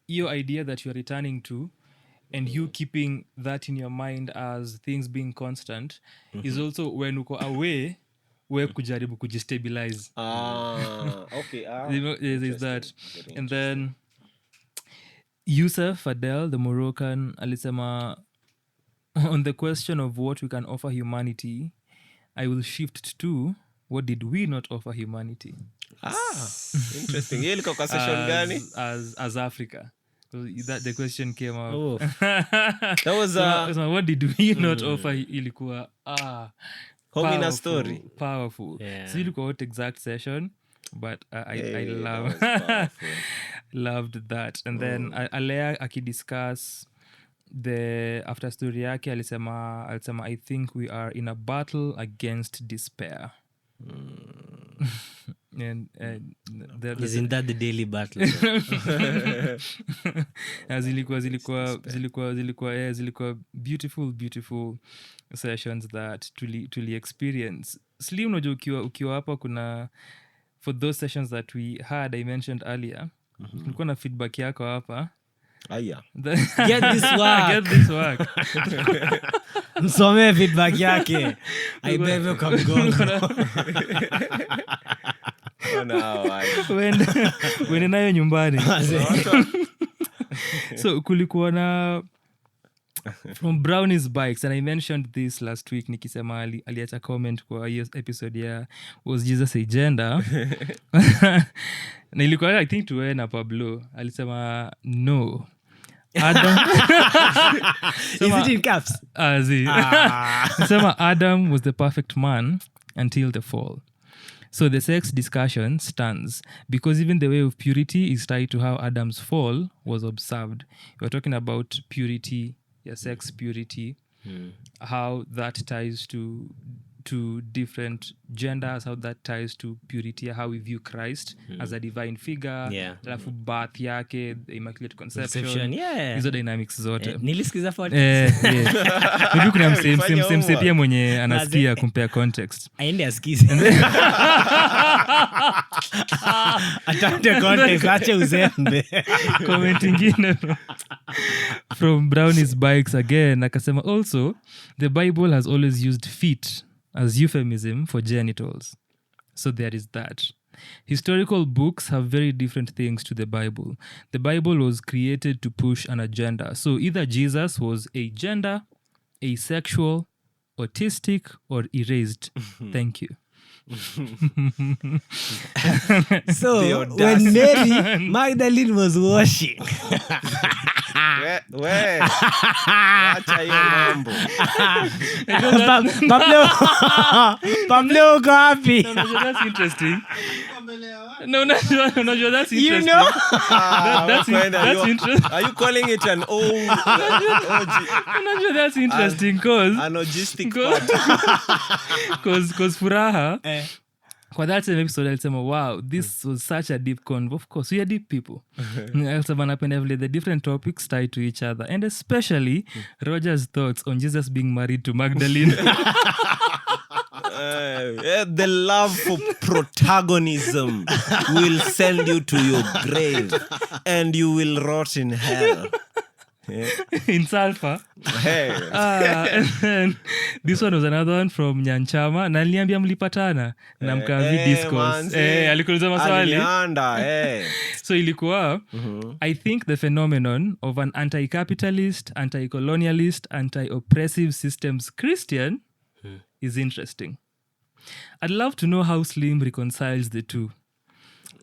your idea that you are returning to and you keeping that in your mind as things being constant is also when uko away we kujaribu kujistabilize. Okay. There's that. And then Yusuf Adel, the Moroccan, alisema on the question of what we can offer humanity, I will shift to what did we not offer humanity Interesting. Hiyo ilikuwa kwa session gani? as Africa. So that the question came up. Oh. That was So what did we not offer? Ilikuwa home in a story. Powerful. Yeah. So ilikuwa what exact session, but I love that was powerful. loved that. And then Alea akidiscuss the after story yake alisema I think we are in a battle against despair. And Isn't that the daily battle? zilikuwa beautiful sessions that tuli experience. Slim, unajua ukiwa hapa kuna for those sessions that we had I mentioned earlier, kulikuwa na feedback yako hapa. Aya. Get this work. Msome feedback yake. Aibebe kwa mgongo. Wende nayo nyumbani. So kulikuwa na from Brownie's Bikes, and I mentioned this last week nikisema aliacha comment kwa hiyo episode ya was Jesus Agender. Na ilikuwa I think tuwe na Pablo alisema no Adam. Is it in caps? Sema Adam was the perfect man until the fall. So the sex discussion stands because even the way of purity is tied to how Adam's fall was observed. We're talking about purity, sex purity, how that ties to to different genders, how that ties to purity, how we view Christ as a divine figure, Yeah. alafu birth yake, the immaculate conception, Conception, yeah. hizo dynamics zote. Nilisikiza Maybe kuna mse pia mwenye anasikia kumpea context. aende asikize. Atafute context, ache uzembe. Comment ingine from Brownie's Bikes again akasema, also the Bible has always used feet as euphemism for genitals, so there is that. Historical books have very different things to the Bible. The Bible was created to push an agenda, so either Jesus was agender, asexual, autistic, or erased. Thank you. So The when audacity. Mary Magdalene was washing, We. Acha hiyo mambo. Pablo uko wapi? That's interesting. No, that's interesting. You know? That's interesting. Are you calling it an OG? That's interesting because An logistic party? because Furaha kwa that same episode alisema, wow, this was such a deep convo. Of course, we are deep people. Alisema napenda vile the different topics tie to each other, and especially Roger's thoughts on Jesus being married to Magdalene. The love for protagonism will send you to your grave and you will rot in hell. In sulfur. Hey. And then this one was another one from Nyanchama na niliambia mlipatana na mkavi discourse. Alikuuliza maswali. Alianda, So ilikuwa I think the phenomenon of an anti-capitalist, anti-colonialist, anti-oppressive systems Christian is interesting. I'd love to know how Slim reconciles the two.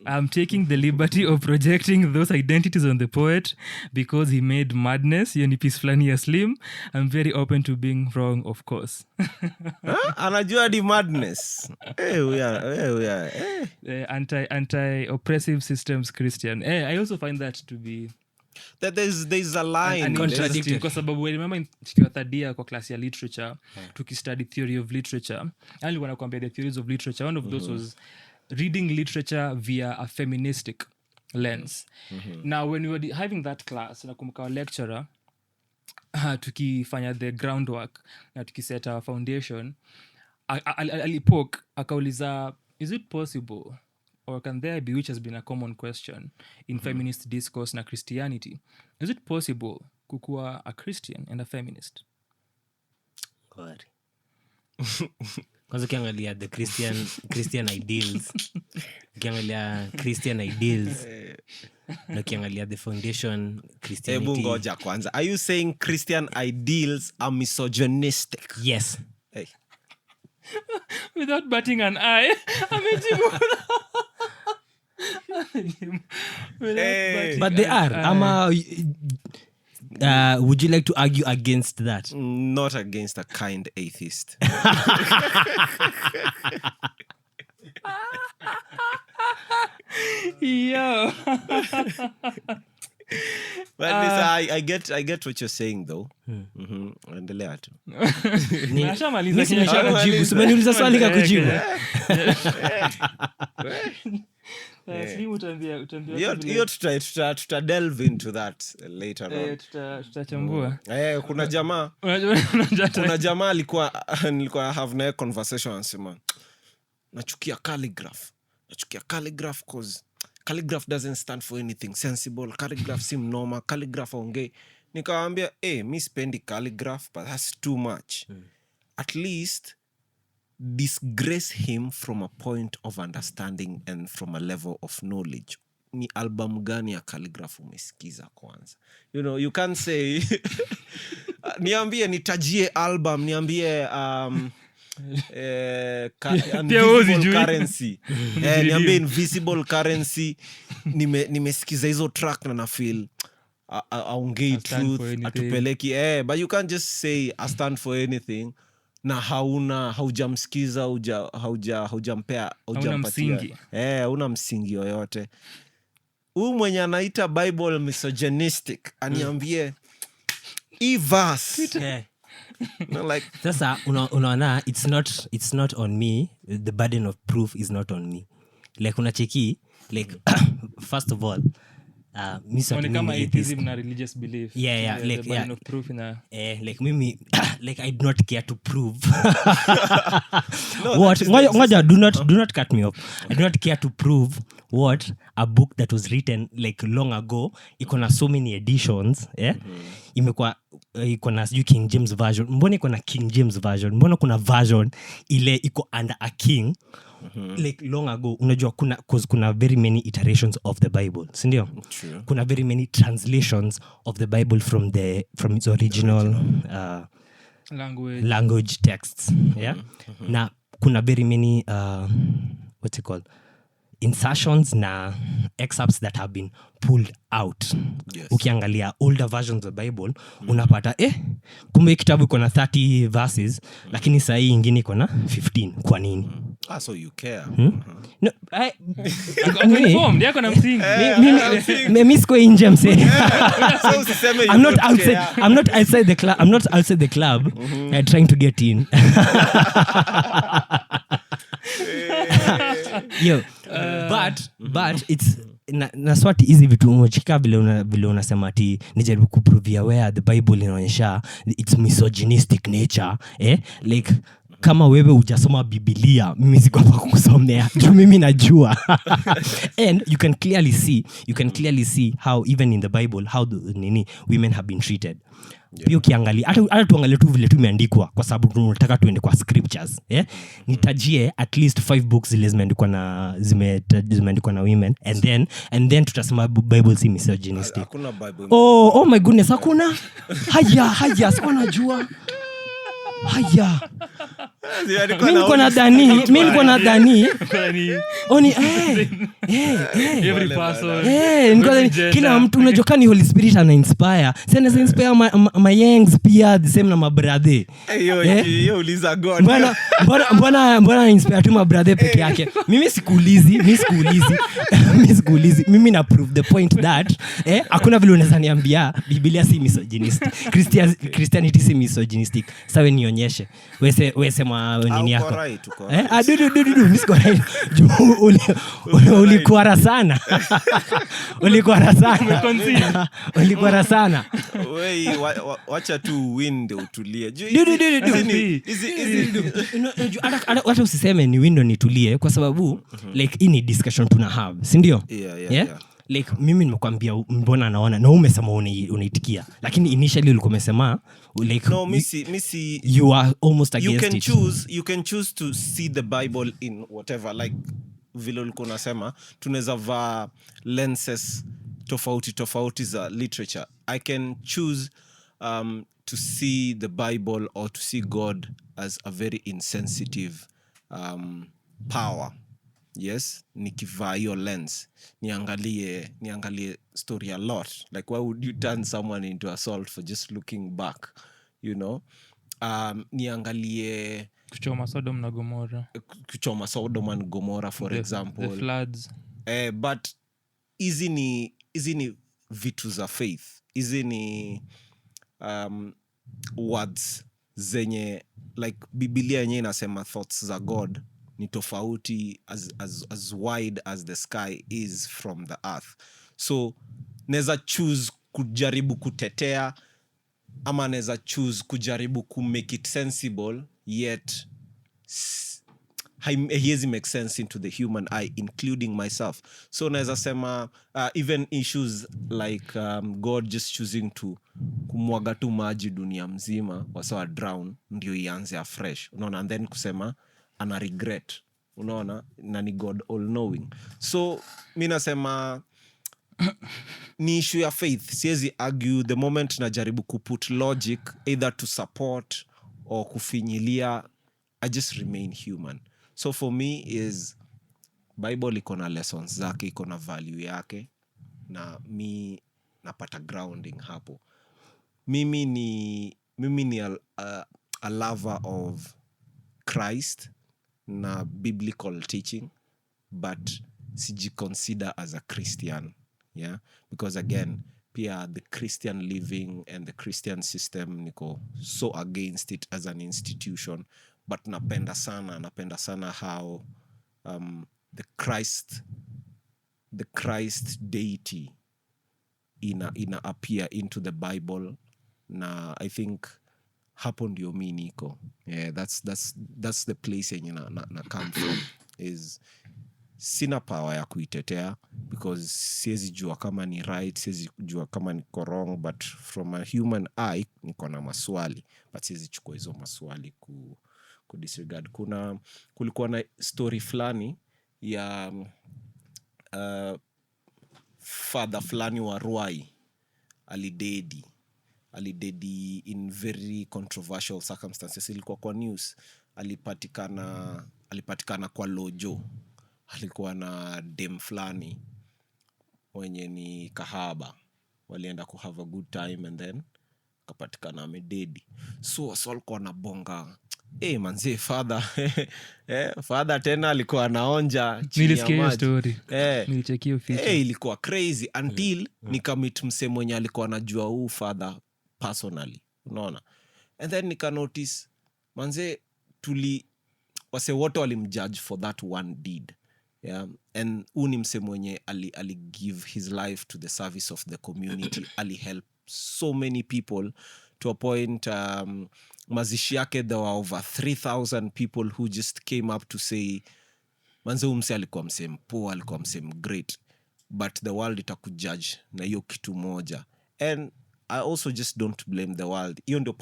I'm taking the liberty of projecting those identities on the poet because he made madness, hiyo ni piece flani ya Slim. I'm very open to being wrong, of course. Anajua di madness. We are. Anti-oppressive systems Christian. I also find that to be That there's a line. contradicting kwa sababu remember tukiwa third year kwa class ya literature tukistudy theory of literature, and wanakuambia the theories of literature, one of those was reading literature via a feministic lens. Now when we were having that class nakumbuka our lecturer tukifanya the groundwork na tukiset our foundation alipoke akauliza, is it possible or can there be, which has been a common question in feminist discourse na Christianity, is it possible kukuwa a Christian and a feminist? Kwanza ukiangalia the Christian ideals, ukiangalia Christian ideals na ukiangalia the foundation Christianity. Hebu ngoja kwanza. Are you saying Christian ideals are misogynistic? Yes. Hey. Without batting an eye. Amejibu. But they are. Would you like to argue against that? Not against a kind atheist. Yo. But I get what you're saying though. Endelea tu. Nashamaliza Nimeshakujibu. Umeniuliza swali kakujibu. Slim utaambia Hiyo tuta delve into that later on. tutachambua. Kuna jamaa nilikuwa have na conversation anasema nachukia calligraph cause calligraph doesn't stand for anything sensible. Calligraph si mnoma, calligraph aongei. Nikamwambia mi spendi calligraph, but that's too much. At least disgrace him from a point of understanding and from a level of knowledge. Ni album gani ya calligraph umesikiza kwanza? You know, you can't say niambie nitajie album, niambie invisible currency. Niambie invisible currency. Nimesikiza hizo track na feel aongei truth, atupeleki. But you can't just say I stand for anything na haujamsikiza, haujampatia msingi. Hauna msingi yoyote. Huyu mwenye anaita Bible misogynistic aniambie verse Like Sasa unaona it's not on me, the burden of proof is not on me. Like unacheki like first of all mi Ni mimi kama ni atheist. atheism na religious belief. Yeah, the like, burden yeah. of proof ina Like mimi like I do not care to prove No, what that is the ngoja do not cut me off. I do not care to prove what a book that was written like long ago iko na so many editions imekuwa iko na King James version. Mbona iko na King James version? Mbona kuna version ile iko under a king like long ago? Unajua kuna very many iterations of the Bible, si ndio? True. Kuna very many translations of the Bible from its original language texts, yeah. Na kuna very many what's it called, insertions na excerpts that have been pulled out. Yes. Ukiangalia older versions of the Bible unapata kumbe kitabu iko na 30 verses lakini saa hii ingine iko na 15. Kwa nini? So you care. No, informed yako na msingi. mimi siko nje mse. So usiseme I'm not outside the club trying to get in. Yo, but it's naswati hizi vitu umechika vile unasema ati nijaribu kuprovia where the Bible inaonyesha it's misogynistic nature, like kama wewe hujasoma Biblia mimi siko hapa kukusomea juu mimi najua. And you can clearly see how even in the Bible how women have been treated. Pia ukiangalia hata tuangalie tu vile tumeandikwa kwa sababu tunataka tuende kwa scriptures, nitajie at least 5 books zile zimeandikwa na women and then tutasema Bible si misogynistic. Hakuna Bible. Oh my goodness, hakuna. Haya sikuwa najua. Haya. Mimi niko na Dani. Oni every person kila mtu unajua kani Holy Spirit ana inspire. Sasa inspire my yangs pia the same na my brother. Yo uliza God. Mbona inspire tu my brother peke yake. Mimi sikuulizi. Mimi na prove the point that hakuna vile unaweza niambia Biblia si misogynistic. Christianity si misogynistic. Sawa nionyeshe. Wewe sema nini yako? Dudu mimi siko right. Ulikuwa sana. Ulikuwa sana. Wewe wacha tu window utulie. Hata usiseme ni window nitulie kwa sababu like hii ni discussion tuna have, si ndio? Yeah. Like mimi nimekwambia mbona naona na umesema unaitikia lakini initially ulikuwa umesema like no missy you are almost against you can choose to see the Bible in whatever, like vile ulikuwa unasema tunaweza va lenses tofauti za literature. I can choose to see the Bible or to see God as a very insensitive power. Yes, nikivaa hiyo lens niangalie story a lot. Like why would you turn someone into a salt for just looking back, you know? Niangalie kuchoma Sodom and Gomorrah for example, the floods. But hizi ni vitu za faith. Hizi ni words zenye like Biblia yenyewe inasema thoughts za God ni tofauti as wide as the sky is from the earth. So neza choose kujaribu kutetea ama neza choose kujaribu ku make it sensible yet haiwezi make sense into the human eye, including myself. So neza sema even issues like God just choosing to kumwaga tu maji dunia mzima wasawa drown ndio ianze afresh, unaona, and then kusema ana regret, unaona, na ni God all knowing. So mimi nasema ni issue ya faith. Siwezi argue the moment najaribu kuput logic either to support or kufinyilia, I just remain human. So for me is Bible iko na lessons zake, iko na value yake, na mi napata grounding hapo. Mimi ni a lover of Christ na biblical teaching, but siji consider as a Christian, yeah, because again pia the Christian living and the Christian system niko so against it as an institution, but napenda sana how the Christ deity ina appear into the Bible, na I think hapo ndio mi niko. Yeah, that's the place yenye na come from, is sina power ya kuitetea because siwezi jua kama ni right, siwezi jua kama niko wrong, but from a human eye niko na maswali, but siwezi chukua hizo maswali ku disregard. Kulikuwa na story fulani ya father fulani wa Ruai alidedi in very controversial circumstances. Ilikuwa kwa news. Alipatikana kwa lojo. Alikuwa na dem fulani wenye ni kahaba, walienda ku have a good time and then kapatikana amededi. So alikuwa na bonga, manze father father tena alikuwa anaonja chini ya maji. Story. Nilichekio feature. Ilikuwa crazy until nikamit mse mwenye alikuwa anajua huu father personally, unaona. And then nika notice manze wase wote walimjudge for that one deed. Yeah, and uni mse mwenye ali give his life to the service of the community. Ali help so many people to a point, mazishi yake there were over 3,000 people who just came up to say manze umse alikuwa mse mpoa, alikuwa mse great, but the world itakujudge na hiyo kitu moja. And I also just don't blame the world. Hiyo ndio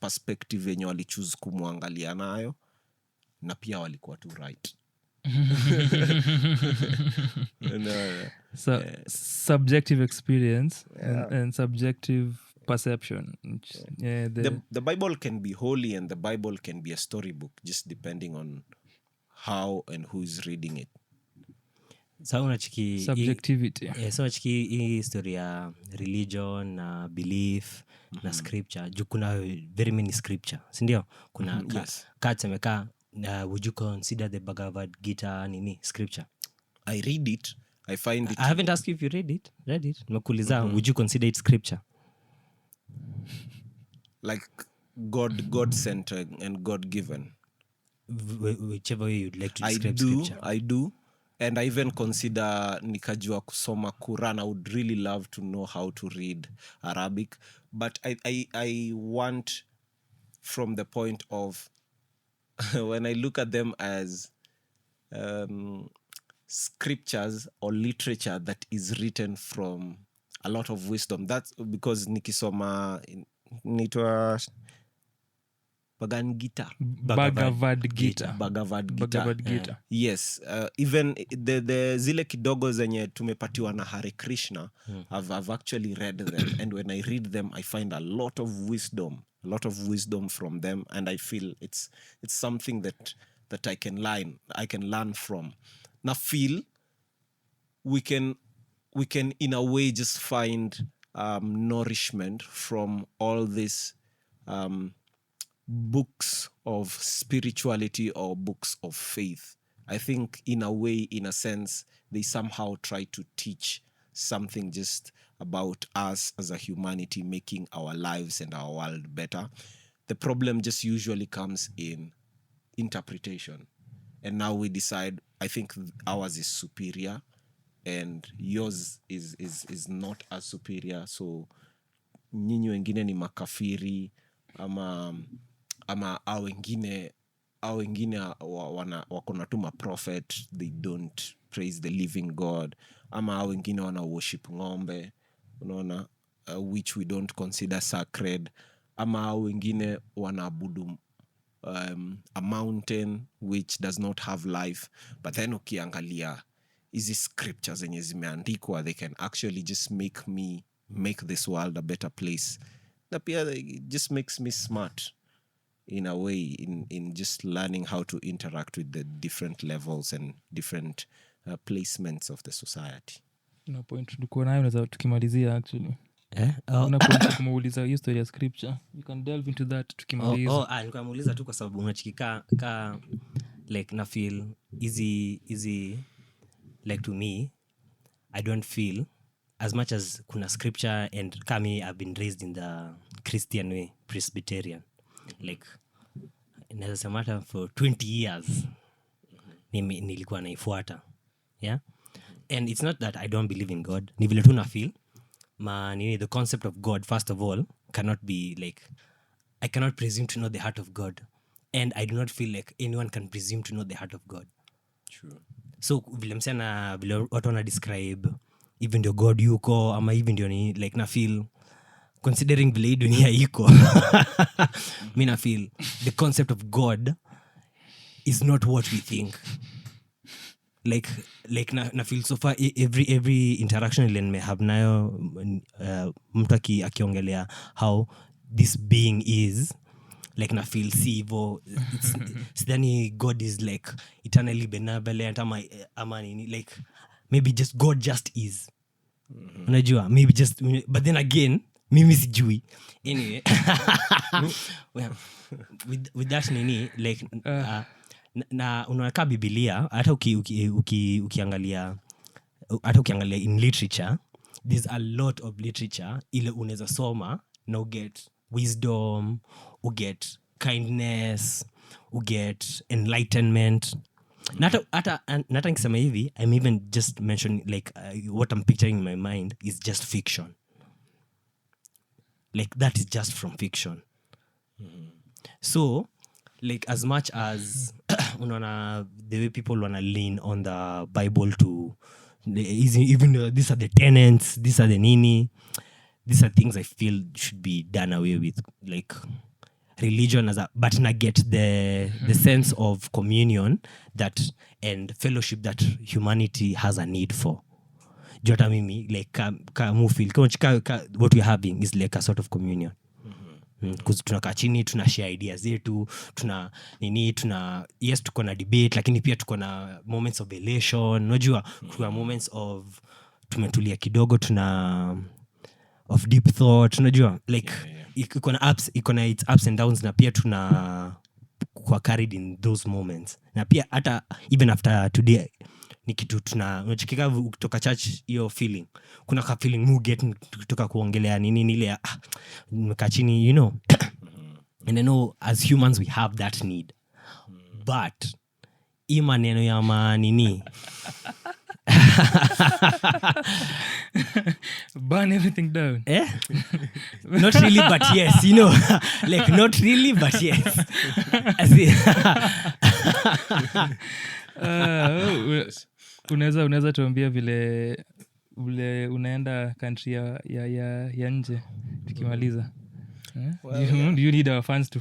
perspective yenye wali choose kumwangalia nayo, na pia walikuwa tu right. So subjective experience and subjective perception. Yeah, the Bible can be holy and the Bible can be a storybook, just depending on how and who is reading it. So unachiki subjectivity. So unachiki hii story ya religion na belief na scripture. Juu kuna very many scripture, si ndio? Kuna katsemeka, would you consider the Bhagavad Gita nini scripture? I read it. I find it. I haven't asked you if you read it. Nimekuuliza, would you consider it scripture? Like God sent and God given. Whichever way you'd like to describe scripture. I do. And I even consider nikajua kusoma Quran. I would really love to know how to read Arabic. But I want from the point of when I look at them as scriptures or literature that is written from a lot of wisdom. That's because nikisoma nitwa Bhagavad Gita. Yes, even the zile kidogo zenye tumepatiwa na Hare Krishna, I've actually read them, and when I read them I find a lot of wisdom from them, and I feel it's something that I can learn from. Na feel we can in a way just find nourishment from all these books of spirituality or books of faith. I think in a way, in a sense, they somehow try to teach something just about us as a humanity, making our lives and our world better. The problem just usually comes in interpretation. And now we decide, I think ours is superior and yours is not as superior. So nyinyi wengine ni makafiri, ama au wengine wakona tu prophet, they don't praise the living God, ama au wengine wana worship ng'ombe, unaona, which we don't consider sacred, ama au wengine wanaabudu a mountain which does not have life. But then ukiangalia hizi scriptures zenye zimeandikwa, they can actually just make this world a better place. Na pia it just makes me smart in a way, in just learning how to interact with the different levels and different placements of the society. Una point tulikuwa nayo, unaweza tukimalizia actually. Una point kumuuliza hiyo story ya scripture. You can delve into that tukimaliza. Nilikuwa namuuliza tu kwa sababu unachikika like na feel easy like to me, I don't feel as much as kuna scripture and kami I've been raised in the Christian way, Presbyterian, like naweza sema hata for 20 years nilikuwa naifuata, yeah. And it's not that I don't believe in God, ni vile tu na feel the concept of God, first of all, cannot be like, I cannot presume to know the heart of God, and I do not feel like anyone can presume to know the heart of God. True. So vile msana vile watu wana describe even ndio God yuko ama even ndio ni like na feel considering vile hii dunia iko mi na feel the concept of God is not what we think. Like na feel so far every interaction ile nime have nayo mtu akiongelea how this being is like na feel sivo, sidhani God is like eternally benevolent ama nini, like maybe just God just is. Unajua maybe just, but then again mimi sijui anyway. Well, with that nini like na unakaa Biblia hata ukiangalia in literature, there's a lot of literature ile unaweza soma na get wisdom, get kindness, get enlightenment. Nata nikisema hivi, I'm even just mentioning like what I'm picturing in my mind is just fiction. Like that is just from fiction. So like as much as unaona the way people wanna lean on the Bible to even these are the tenets, these are the nini, these are things I feel should be done away with, like religion as a, but na get the sense of communion that and fellowship that humanity has a need for. Jota mimi like ka feel what we're having is like a sort of communion. Because tunakaa chini tuna share ideas zetu, tuna yes tuko na debate lakini pia tuko na moments of elation, unajua kuna moments of tumetulia kidogo, tuna of deep thought, unajua like iko na its ups and downs, na pia tuna kwa carried in those moments, na pia hata even after today ni kitu unachikika kutoka church, hiyo feeling kuna ka feeling mu get kutoka kuongelea nini ile nimekaa chini, you know. And I know as humans we have that need, but hii maneno ya manini burn everything down. Not really, but yes, you know. Like not really, but yes. Unaweza tuambia vile unaenda country ya nje tukimaliza? Do you need our fans to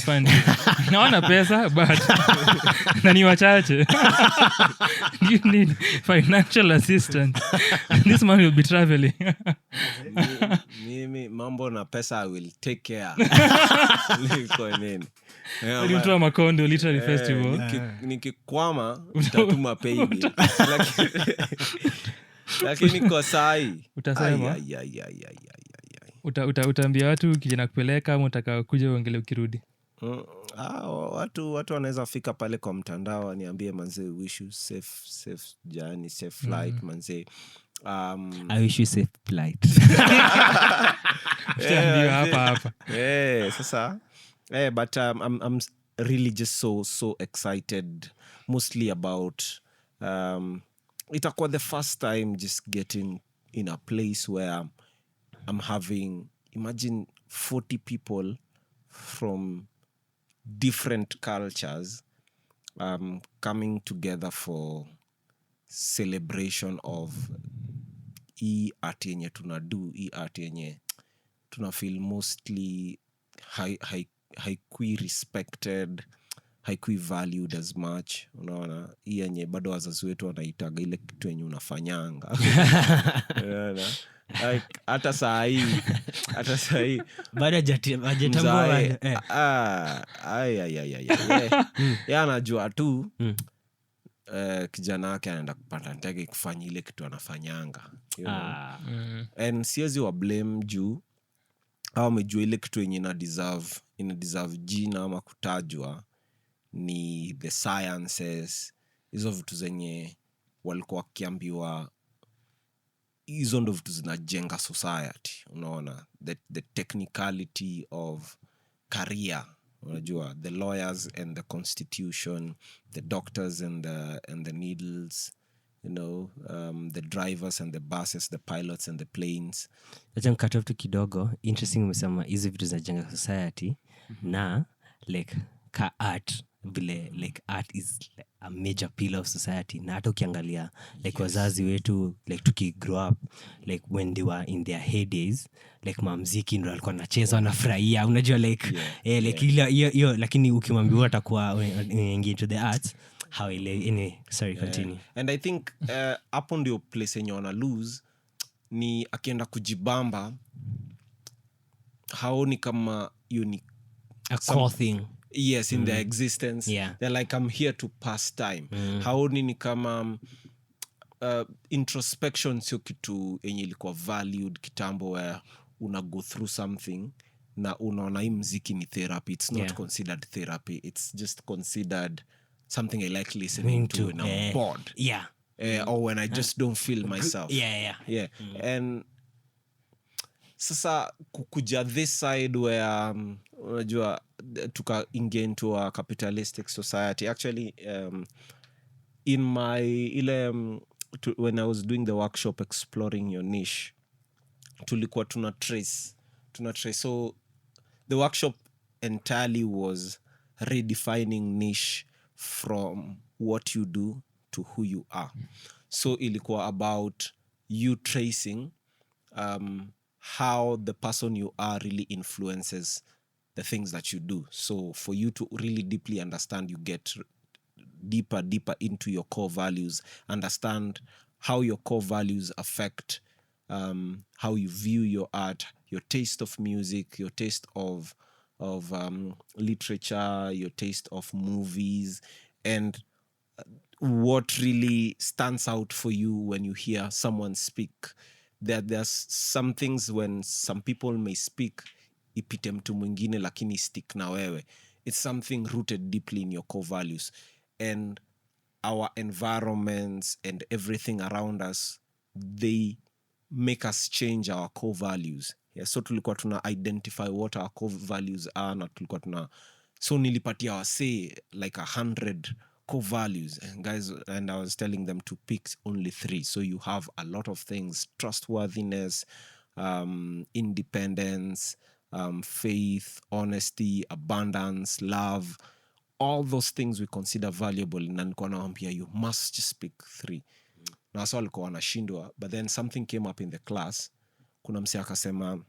fund you? Naona pesa but na ni wachache. Do you need financial assistance? This man will be traveling. Mimi mambo na pesa I will take care. Liko nini? Ulitoa Macondo literary festival. Nikikwama utatuma paybill. Lakini kwa sai utasema utaambia watu kijana kupeleka ama utaka kuja uongele ukirudi? Watu wanaweza fika pale kwa mtandao waniambie manze, wish you safe journey, safe flight manze. I wish you safe flight. hapa. Sasa but I'm really just so excited, mostly about itakuwa the first time just getting in a place where I'm having, imagine 40 people from different cultures coming together for celebration of hii art yenye tunadu, hii art yenye tuna feel mostly haikui respected, haikui valued as much, unaona. Hii yenye bado wazazi wetu wanaitaga ile kitu yenye unafanyanga. Unaona? Like hata saa hii bado hajatambua ya anajua tu kijana wake anaenda kupanda ndege kufanya ile kitu anafanyanga, you know? And siwezi wa blame juu au amejua ile kitu yenye ina deserve jina ama kutajwa ni the sciences, hizo vitu zenye walikuwa wakiambiwa hizo ndo vitu zinajenga society, unaona, the technicality of career, unajua, the lawyers and the constitution, the doctors and the needles, you know, the drivers and the buses, the pilots and the planes. Acha cut off tu kidogo. Interesting umesema hizi vitu zinajenga society na like ka art vile like art is like a major pillar of society. Na hata ukiangalia like wazazi wetu like tuki grow up like when they were in their heydays like mamziki ndo alikuwa anacheza wanafurahia, unajua like like hiyo lakini ukimwambia atakuwa ingia into the arts how sorry continue. And I think hapo ndio place yenye wana lose ni akienda kujibamba haoni kama you ni a core thing. Yes, in their existence. Yeah. They're like, I'm here to pass time. Haoni ni kama introspection sio kitu yenye ilikuwa valued kitambo, where una go through something na unaona hii mziki ni therapy. It's not considered therapy. It's just considered something I like listening to when I'm bored. Yeah. Or when I just don't feel myself. Yeah. And sasa kukuja this side where unajua tukaingia into a capitalistic society. Actually in my when I was doing the workshop exploring your niche, tulikuwa tuna trace. So the workshop entirely was redefining niche from what you do to who you are. So ilikuwa about you tracing how the person you are really influences the things that you do. So for you to really deeply understand, you get deeper into your core values, understand how your core values affect how you view your art, your taste of music, your taste of literature, your taste of movies, and what really stands out for you when you hear someone speak. There's some things when some people may speak ipite mtu mwingine lakini stick na wewe. It's something rooted deeply in your core values, and our environments and everything around us, they make us change our core values. So tulikuwa tuna identify what our core values are, na tulikuwa tuna, so nilipatia wase like 100 core values, and guys, and I was telling them to pick only 3. So you have a lot of things: trustworthiness, independence, faith, honesty, abundance, love. All those things we consider valuable, na nilikuwa naambia you must just pick 3. Na so walikuwa wanashindwa, but then something came up in the class. Kuna mse akasema,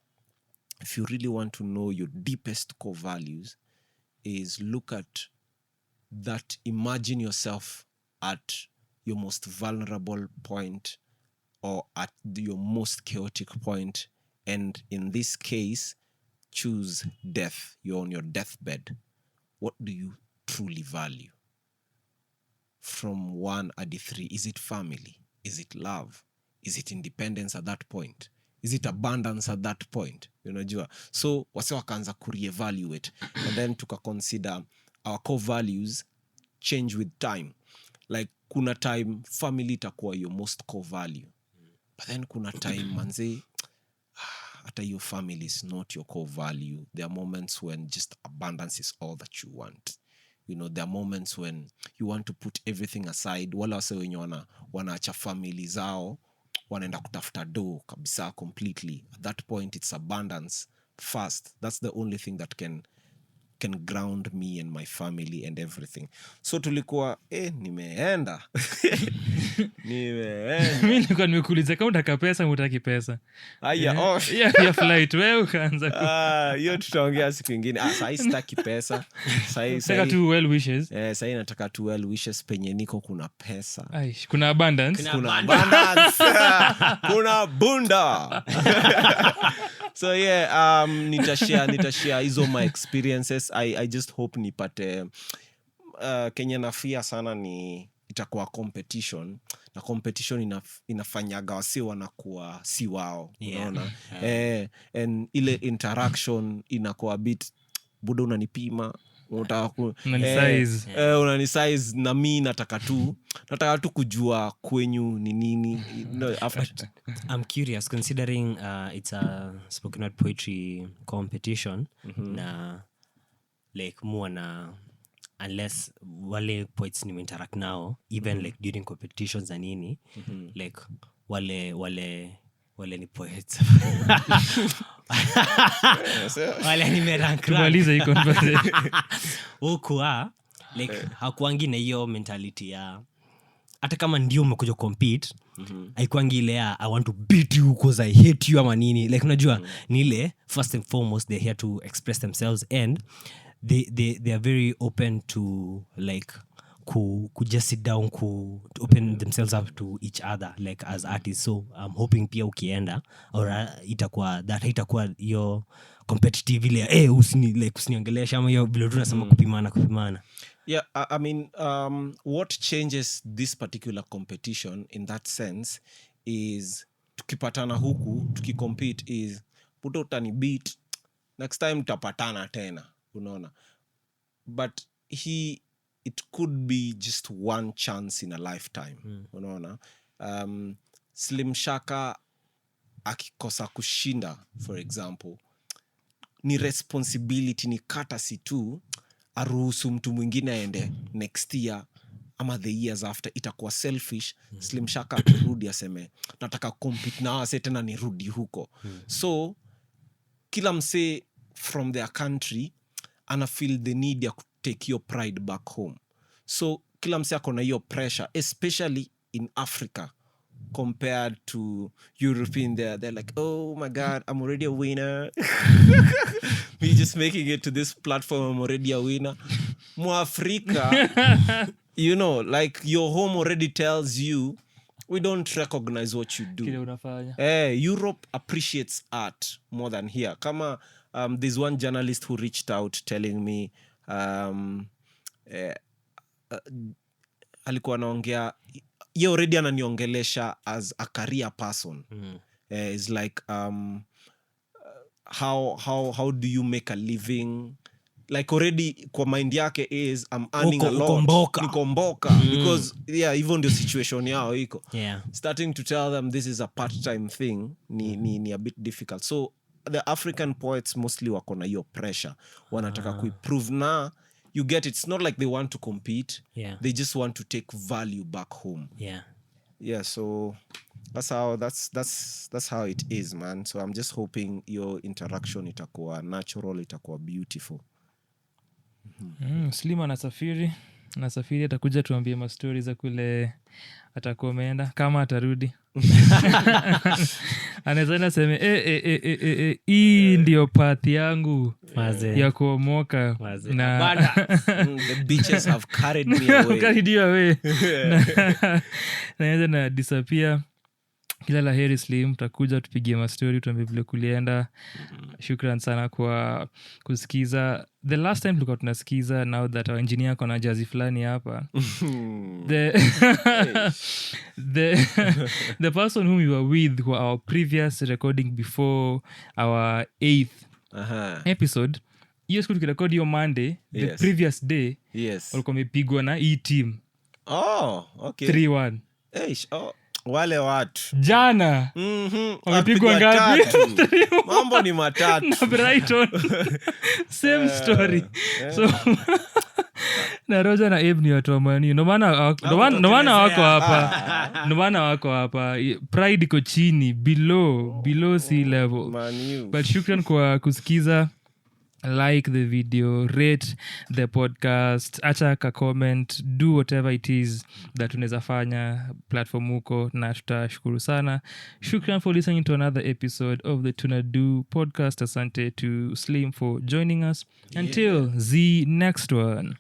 if you really want to know your deepest core values, is look at that, imagine yourself at your most vulnerable point or at your most chaotic point, and in this case choose death. You're on your deathbed. What do you truly value? From 1 hadi 3. Is it family? Is it love? Is it independence at that point? Is it abundance at that point? Unajua? So wase wakaanza kureevaluate, and then tukaconsider our core values change with time. Like kuna time family itakuwa your most core value, but then kuna time manze hata your family is not your core value. There are moments when just abundance is all that you want. You know, there are moments when you want to put everything aside. Wala wase wenye wanaacha family zao, wanaenda kutafuta do kabisa completely. At that point it's abundance first. That's the only thing that can ground me and my family and everything. So tulikuwa nimeenda mimi nilikuwa nimekuuliza kama utaka pesa mutaki pesa. Ya flight wewe ukaanza hiyo tutaongea siku nyingine. Sasa sitaki pesa. Sasa tu well wishes. Sasa nataka tu well wishes penye niko kuna pesa. Kuna abundance. Kuna bunda. So nitashare hizo my experiences. I just hope nipate Kenya nafia sana ni itakuwa competition, na competition inafanyaga wasi wanakuwa si wao, unaona. And ile interaction inakuwa bit budo unanipima Unanisize. unanisize na mi nataka tu kujua kwenyu ni nini. I'm curious considering it's a spoken word poetry competition na like more na unless wale poets ni interact now even like during competitions na nini like wale ni poets wale ni merank Tumalize hii conversation. ukua like hakuangi na hiyo mentality ya hata kama ndio umekuja compete haikuangi ile ya I want to beat you because I hate you ama nini like unajua ni ile first and foremost they're here to express themselves and they are very open to like ku just sit down to open themselves up to each other like as artists. So I'm hoping pia ukienda or itakuwa hiyo competitive ile usiniongelesha ama hiyo vile tunasema kupimana. Yeah, I mean, what changes this particular competition in that sense is tukipatana huku, tukicompete is puto utani beat, next time tutapatana tena, unaona. But it could be just one chance in a lifetime, unaona. Slim Shaka akikosa kushinda, for example, ni responsibility, ni courtesy tu, aruhusu mtu mwingine aende next year ama the years after. Itakuwa selfish Slim Shaka akurudi aseme nataka compete na wase tena nirudi huko. So kila mse from their country ana feel the need ya take your pride back home. So kila mse akona hiyo pressure, especially in Africa compared to European. They're like, oh my God, I'm already a winner. Me just making it to this platform, I'm already a winner. Mo Africa, you know, like your home already tells you we don't recognize what you do. Kile unafanya. Europe appreciates art more than here. Kama there's one journalist who reached out telling me alikuwa anaongea, ye already ananiongelesha as a career person. It's like how do you make a living, like already kwa mind yake is I'm earning a lot, nikomboka because yeah, even ndio situation yao iko. Starting to tell them this is a part-time thing ni a bit difficult. So the African poets mostly wako na hiyo pressure, wanataka kuimprove. Na you get it's not like they want to compete, they just want to take value back home. So that's how it is, man. So I'm just hoping your interaction itakuwa natural, itakuwa beautiful. Slim anasafiri atakuja tuambie mastori za kule atakuwa ameenda kama atarudi. Anaweza sema hii ndio path yangu ya kuomoka na the beaches have carried me away. Naweza na disappear. Kila la heri Slim, tutakuja tupigie mastori tuambie vile kulienda. Shukran sana kwa kusikiza. The last time tulikuwa tunasikiza, now that our engineer kona jazi fulani hapa. The person whom we were with for our previous recording before our 8th episode, hiyo siku tukirekodi hiyo Monday, the previous day, walikuwa wamepigwa na hii team. Okay. 3-1. Wale watu jana wamepigwa ngapi? Mambo ni matatu na Brighton. Same story. So na Roger na Abe ni watu wa mani. Ndo maana wako hapa. Pride iko chini, below sea level. But shukran kwa kusikiza. Like the video, rate the podcast, acha ka comment, do whatever it is that unaweza fanya platform huko, na tutashukuru sana. Shukran for listening to another episode of the Tunado podcast. Asante to Slim for joining us. Until the next one.